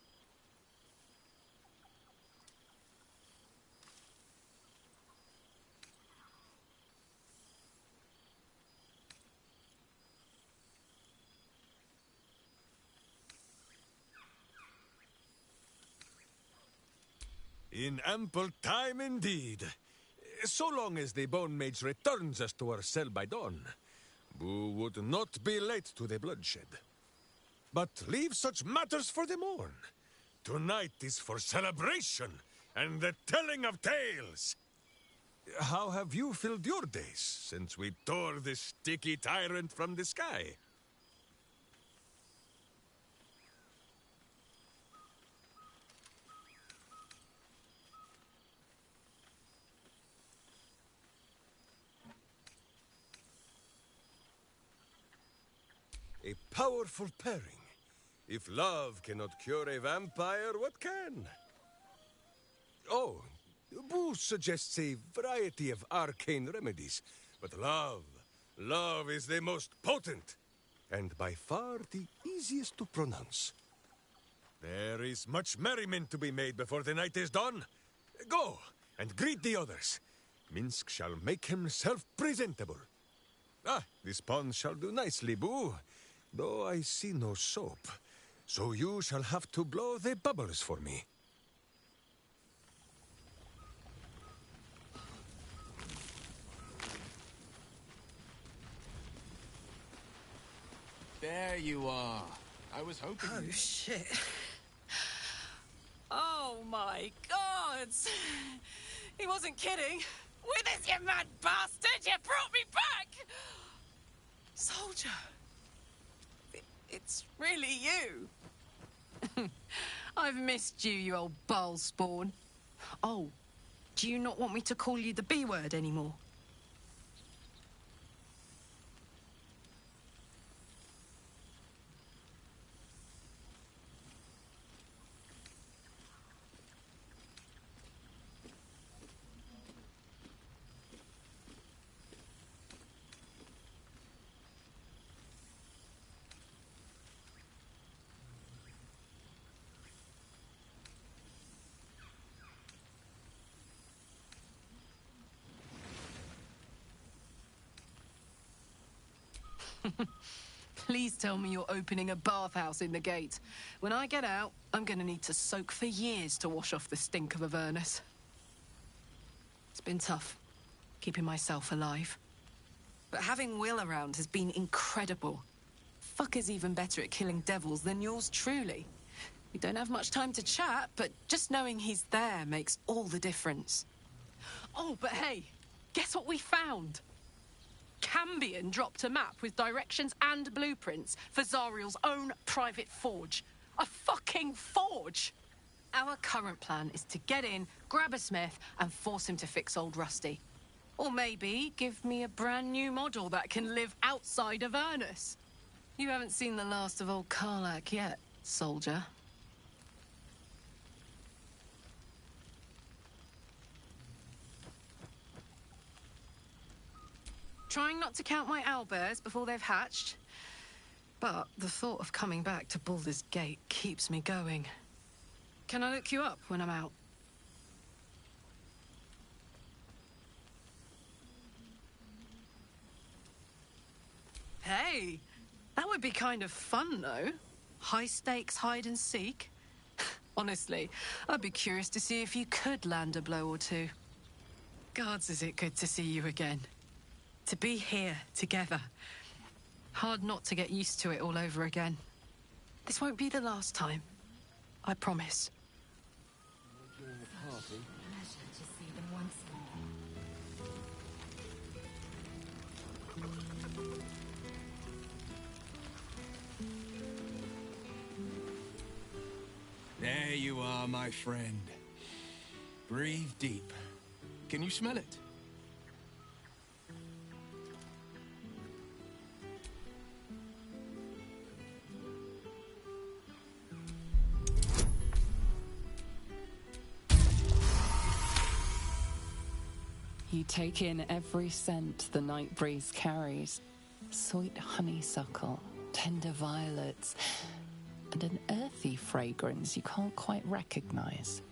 In ample time indeed. So long as the Bone Mage returns us to our cell by dawn, Boo would not be late to the bloodshed. But leave such matters for the morn. Tonight is for celebration and the telling of tales. How have you filled your days since we tore the sticky tyrant from the sky? A powerful pairing. If love cannot cure a vampire, what can? Oh, Boo suggests a variety of arcane remedies, but love is the most potent, and by far the easiest to pronounce. There is much merriment to be made before the night is done. Go, and greet the others. Minsk shall make himself presentable. Ah, this pond shall do nicely, Boo. Though I see no soap, so you shall have to blow the bubbles for me. There you are. I was hoping. Oh, shit. Oh, my God! gods! He wasn't kidding. Withers, you mad bastard! You brought me back! Soldier. It's really you. I've missed you, you old bile spawn. Oh, do you not want me to call you the B word anymore? Please tell me you're opening a bathhouse in the gate. When I get out, I'm gonna need to soak for years to wash off the stink of Avernus. It's been tough, keeping myself alive. But having Will around has been incredible. Fucker's even better at killing devils than yours truly. We don't have much time to chat, but just knowing he's there makes all the difference. Oh, but hey, guess what we found? Cambion dropped a map with directions and blueprints for Zariel's own private forge. A fucking forge! Our current plan is to get in, grab a smith, and force him to fix old Rusty. Or maybe give me a brand new model that can live outside of Avernus. You haven't seen the last of old Karlak yet, soldier. Trying not to count my owlbears before they've hatched. But the thought of coming back to Baldur's Gate keeps me going. Can I look you up when I'm out? Hey, that would be kind of fun, though. High-stakes hide and seek. Honestly, I'd be curious to see if you could land a blow or two. Gods, is it good to see you again. To be here, together. Hard not to get used to it all over again. This won't be the last time. I promise. There you are, my friend. Breathe deep. Can you smell it? You take in every scent the night breeze carries. Sweet honeysuckle, tender violets, and an earthy fragrance you can't quite recognize.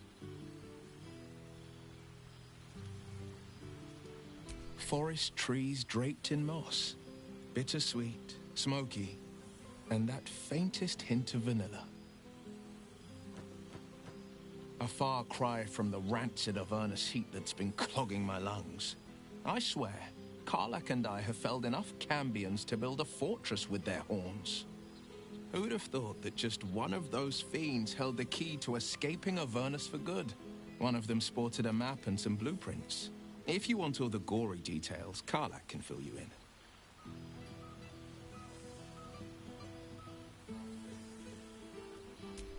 Forest trees draped in moss. Bittersweet, smoky, and that faintest hint of vanilla. A far cry from the rancid Avernus heat that's been clogging my lungs. I swear, Karlak and I have felled enough Cambions to build a fortress with their horns. Who'd have thought that just one of those fiends held the key to escaping Avernus for good? One of them sported a map and some blueprints. If you want all the gory details, Karlak can fill you in.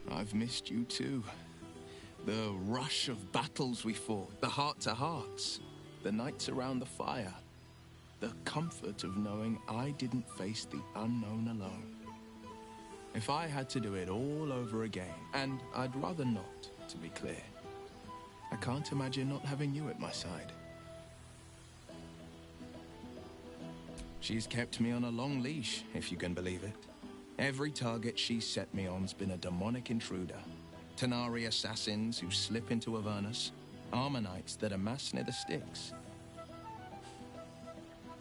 I've missed you too. The rush of battles we fought, the heart-to-hearts, the nights around the fire, the comfort of knowing I didn't face the unknown alone. If I had to do it all over again, and I'd rather not, to be clear, I can't imagine not having you at my side. She's kept me on a long leash, if you can believe it. Every target she's set me on's been a demonic intruder. Tenari assassins who slip into Avernus, armor knights that amass near the Styx.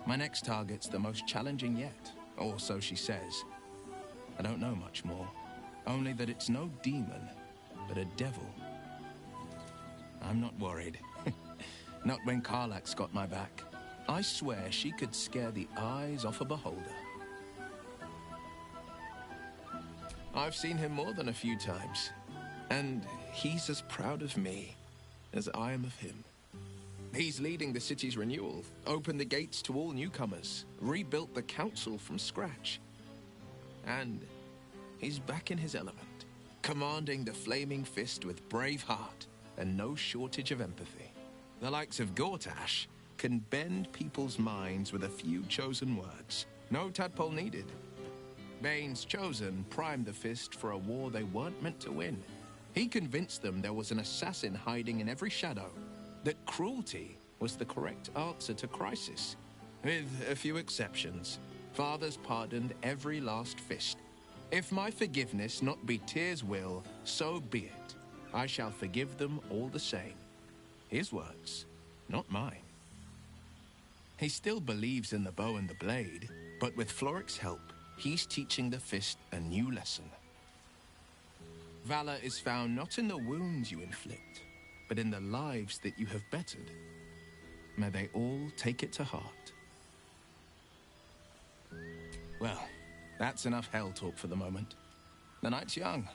My next target's the most challenging yet, or so she says. I don't know much more, only that it's no demon, but a devil. I'm not worried. Not when Karlak's got my back. I swear she could scare the eyes off a beholder. I've seen him more than a few times. And he's as proud of me as I am of him. He's leading the city's renewal, opened the gates to all newcomers, rebuilt the council from scratch. And he's back in his element, commanding the Flaming Fist with brave heart and no shortage of empathy. The likes of Gortash can bend people's minds with a few chosen words. No tadpole needed. Bane's Chosen primed the Fist for a war they weren't meant to win. He convinced them there was an assassin hiding in every shadow, that cruelty was the correct answer to crisis. With a few exceptions, fathers pardoned every last Fist. If my forgiveness not be Tyr's will, so be it. I shall forgive them all the same. His words, not mine. He still believes in the bow and the blade, but with Floric's help, he's teaching the Fist a new lesson. Valor is found not in the wounds you inflict, but in the lives that you have bettered. May they all take it to heart. Well, that's enough hell talk for the moment. The night's young.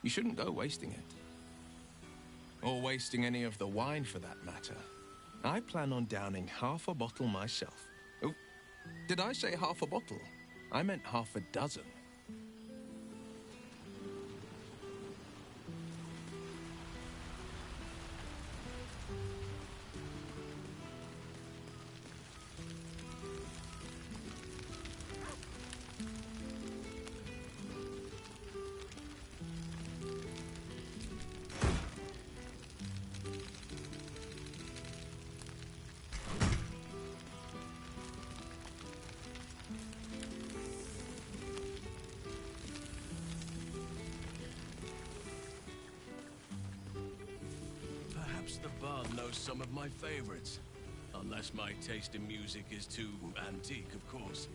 You shouldn't go wasting it. Or wasting any of the wine for that matter. I plan on downing half a bottle myself. Oh, did I say half a bottle? I meant half a dozen. Perhaps the bard knows some of my favorites. Unless my taste in music is too antique, of course.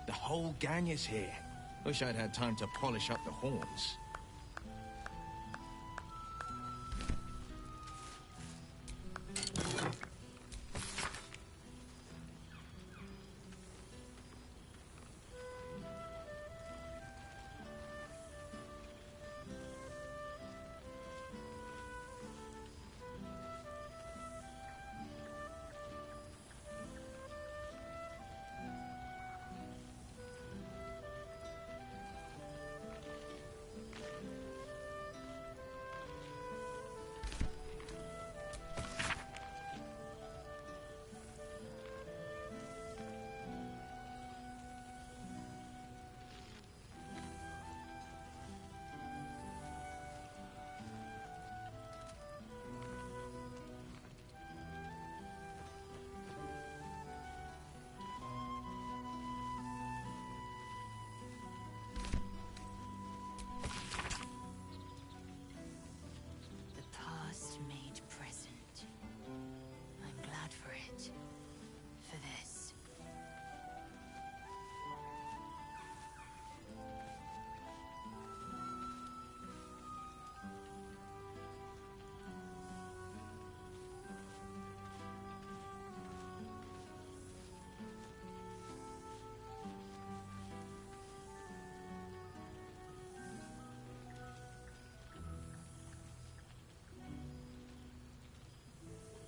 The whole gang is here. Wish I'd had time to polish up the horns.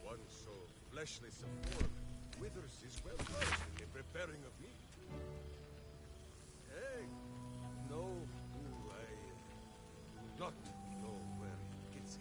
One so fleshless of form, Withers is well versed in the preparing of meat. Hey, no, I do not know where he gets it.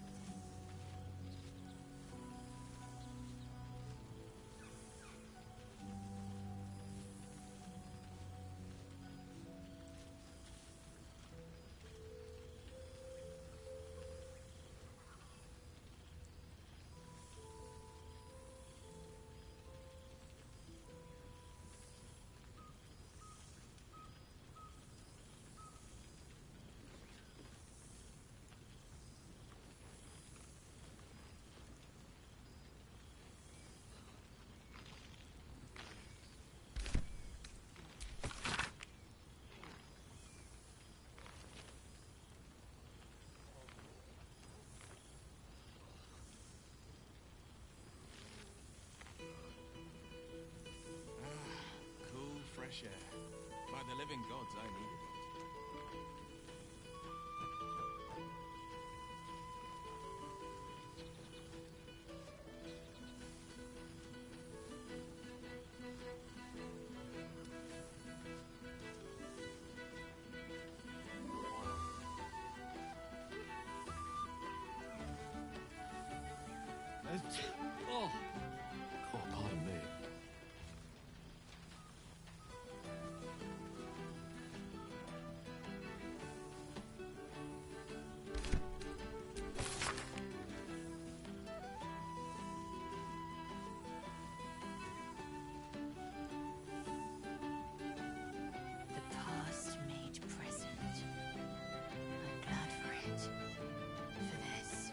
odds I needed it. Oh, pardon me. The past made present. I'm glad for it. For this.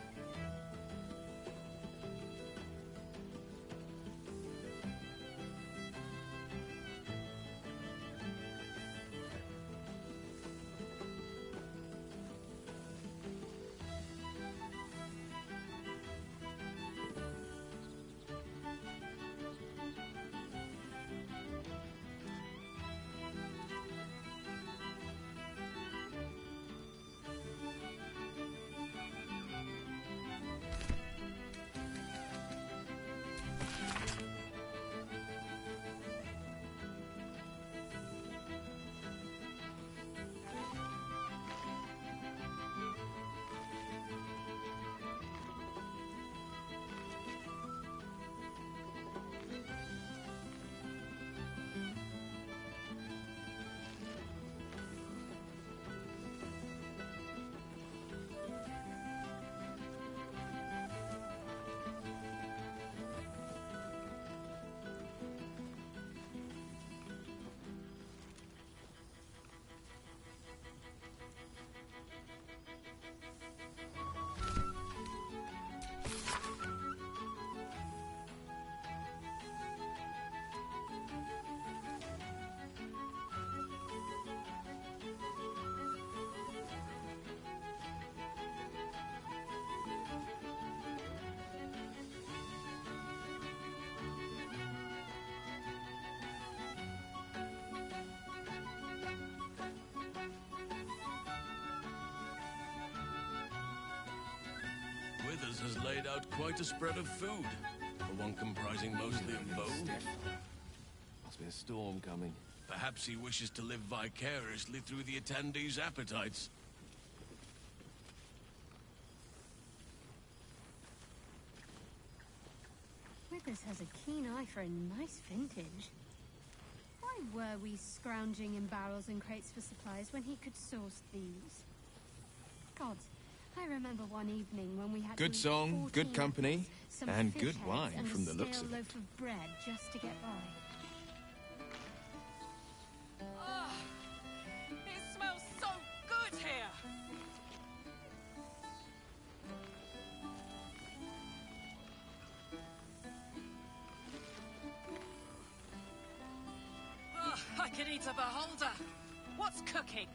Withers has laid out quite a spread of food, for one comprising mostly of bone. Must be a storm coming. Perhaps he wishes to live vicariously through the attendees' appetites. Withers has a keen eye for a nice vintage. Why were we scrounging in barrels and crates for supplies when he could source these? Gods, I remember one evening when we had Good to eat song, 14 good company, apples, some and fish good heads, wine and from a the looks stale of it. loaf of bread just to get by. Ah, it smells so good here. Ah, I could eat a beholder. What's cooking?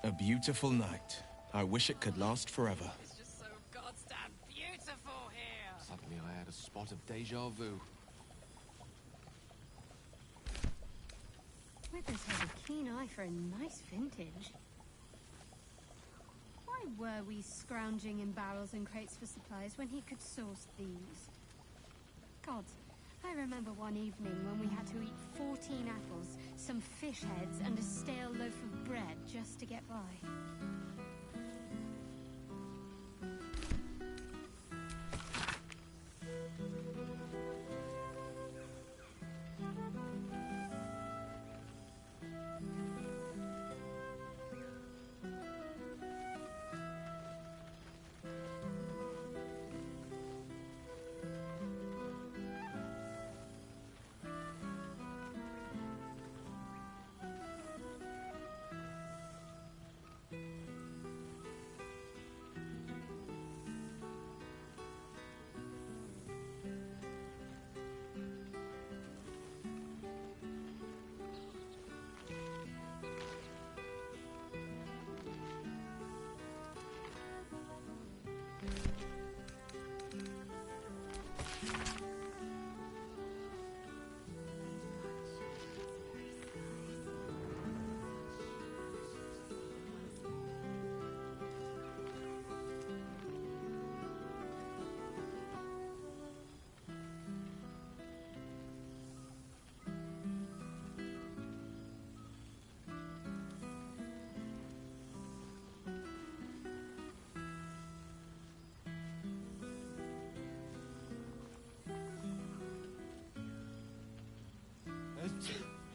A beautiful night. I wish it could last forever. It's just so goddamn beautiful here. Suddenly I had a spot of deja vu. Withers has a keen eye for a nice vintage. Why were we scrounging in barrels and crates for supplies when he could source these? God, I remember one evening when we had to eat 14 apples, some fish heads, and a stale loaf of bread just to get by.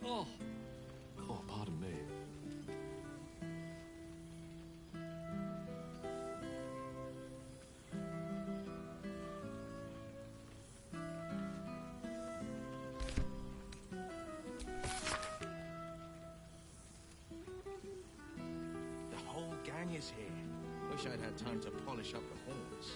Oh! Oh, pardon me. The whole gang is here. Wish I'd had time to polish up the horns.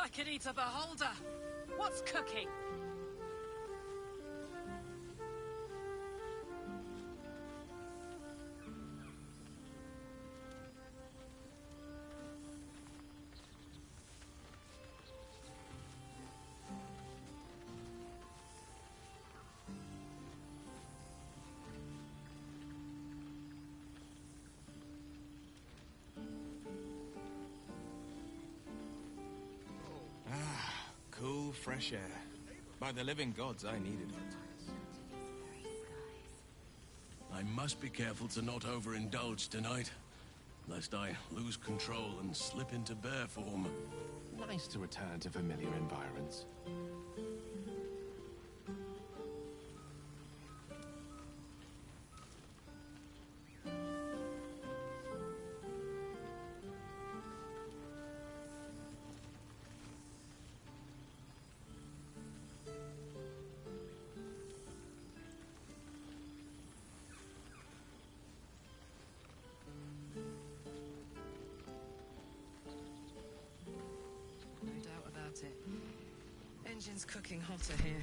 I could eat a beholder. What's cooking? Cool, fresh air. By the living gods, I needed it. I must be careful to not overindulge tonight, lest I lose control and slip into bear form. Nice to return to familiar environs. Engine's cooking hotter here.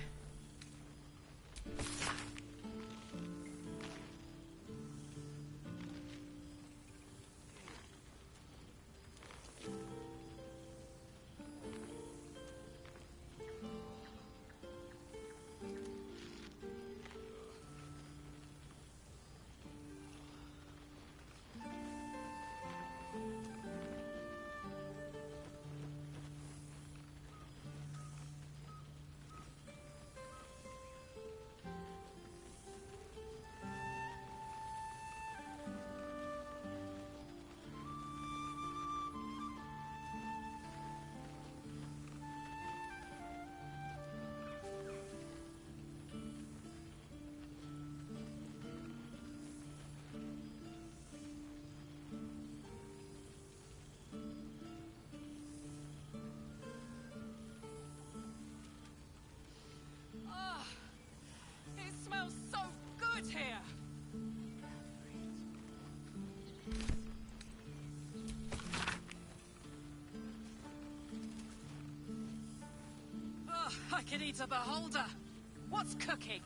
It smells so good here! Oh, I could eat a beholder! What's cooking?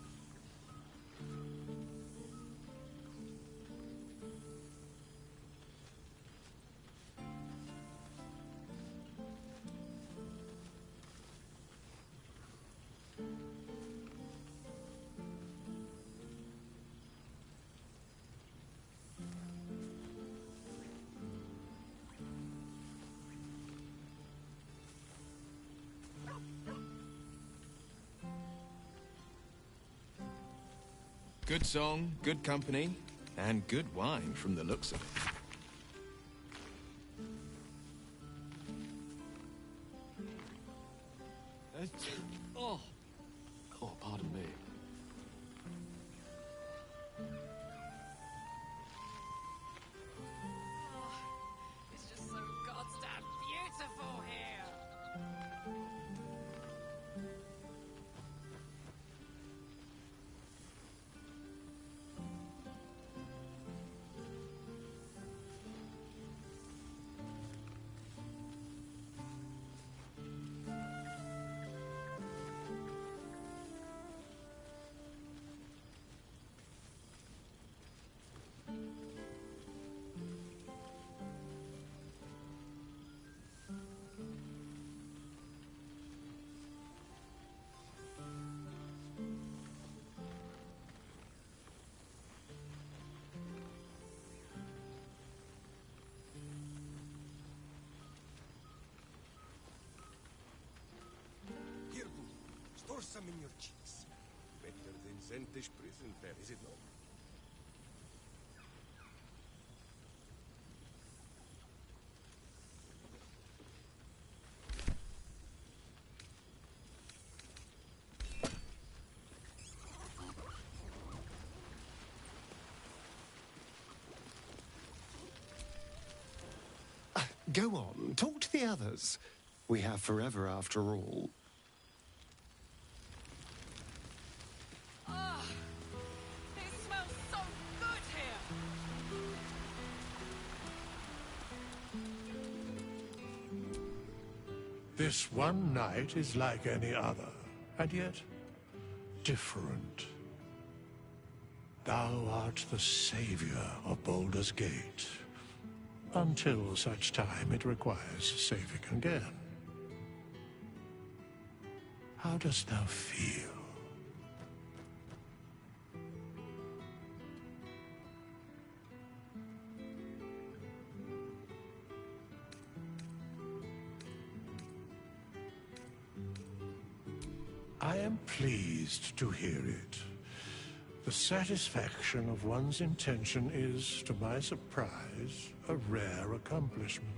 Good song, good company, and good wine from the looks of it. Oh, pardon me. It's just so goddamn beautiful here! Here, Boo. Store some in your cheeks. Better than Zentish prison fare, is it not? Go on, talk to the others. We have forever after all. Ah, it smells so good here! This one night is like any other, and yet different. Thou art the savior of Baldur's Gate, until such time it requires saving again. How dost thou feel? I am pleased to hear it. The satisfaction of one's intention is, to my surprise, a rare accomplishment.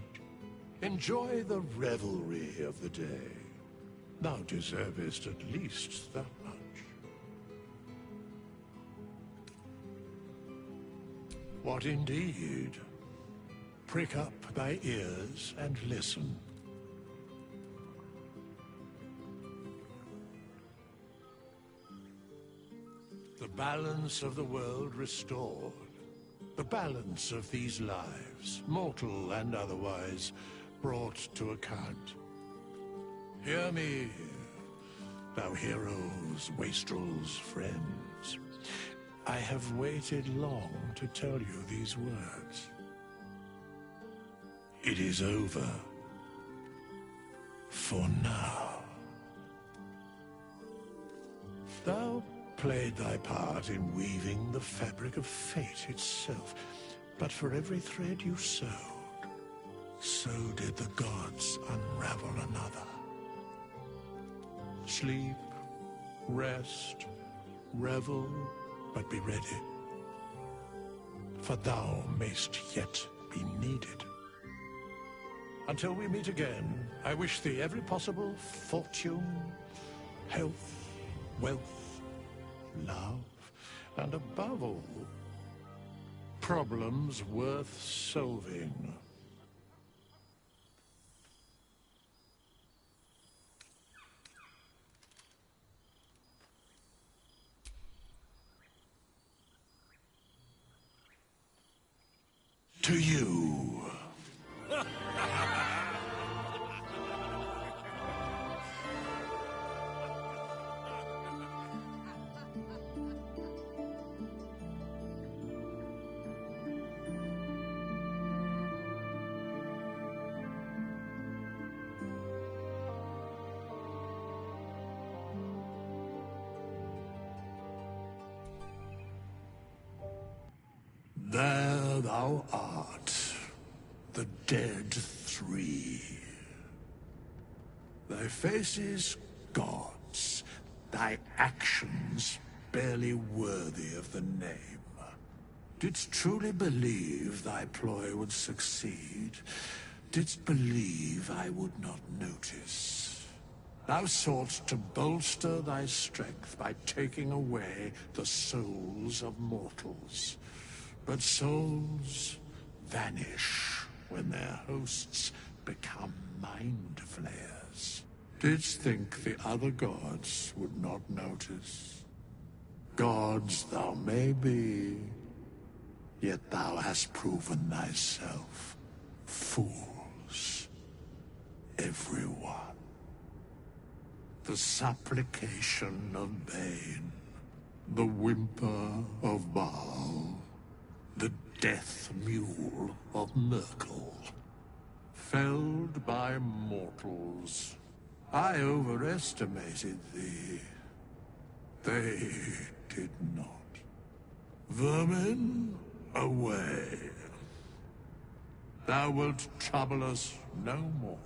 Enjoy the revelry of the day. Thou deservest at least that much. What indeed? Prick up thy ears and listen. The balance of the world restored. The balance of these lives, mortal and otherwise, brought to account. Hear me, thou heroes, wastrels, friends. I have waited long to tell you these words. It is over. For now. Thou played thy part in weaving the fabric of fate itself, but for every thread you sewed, so did the gods unravel another. Sleep, rest, revel, but be ready, for thou mayst yet be needed. Until we meet again, I wish thee every possible fortune, health, wealth, love, and above all, problems worth solving. to you. There thou art, the dead three. Thy faces gods, thy actions barely worthy of the name. Didst truly believe thy ploy would succeed? Didst believe I would not notice? Thou soughtst to bolster thy strength by taking away the souls of mortals. But souls vanish when their hosts become mind flayers. Didst think the other gods would not notice? Gods thou may be, yet thou hast proven thyself fools. Everyone. The supplication of Bane, the whimper of Baal, the death mule of Merkel. Felled by mortals. I overestimated thee. They did not. Vermin, away. Thou wilt trouble us no more.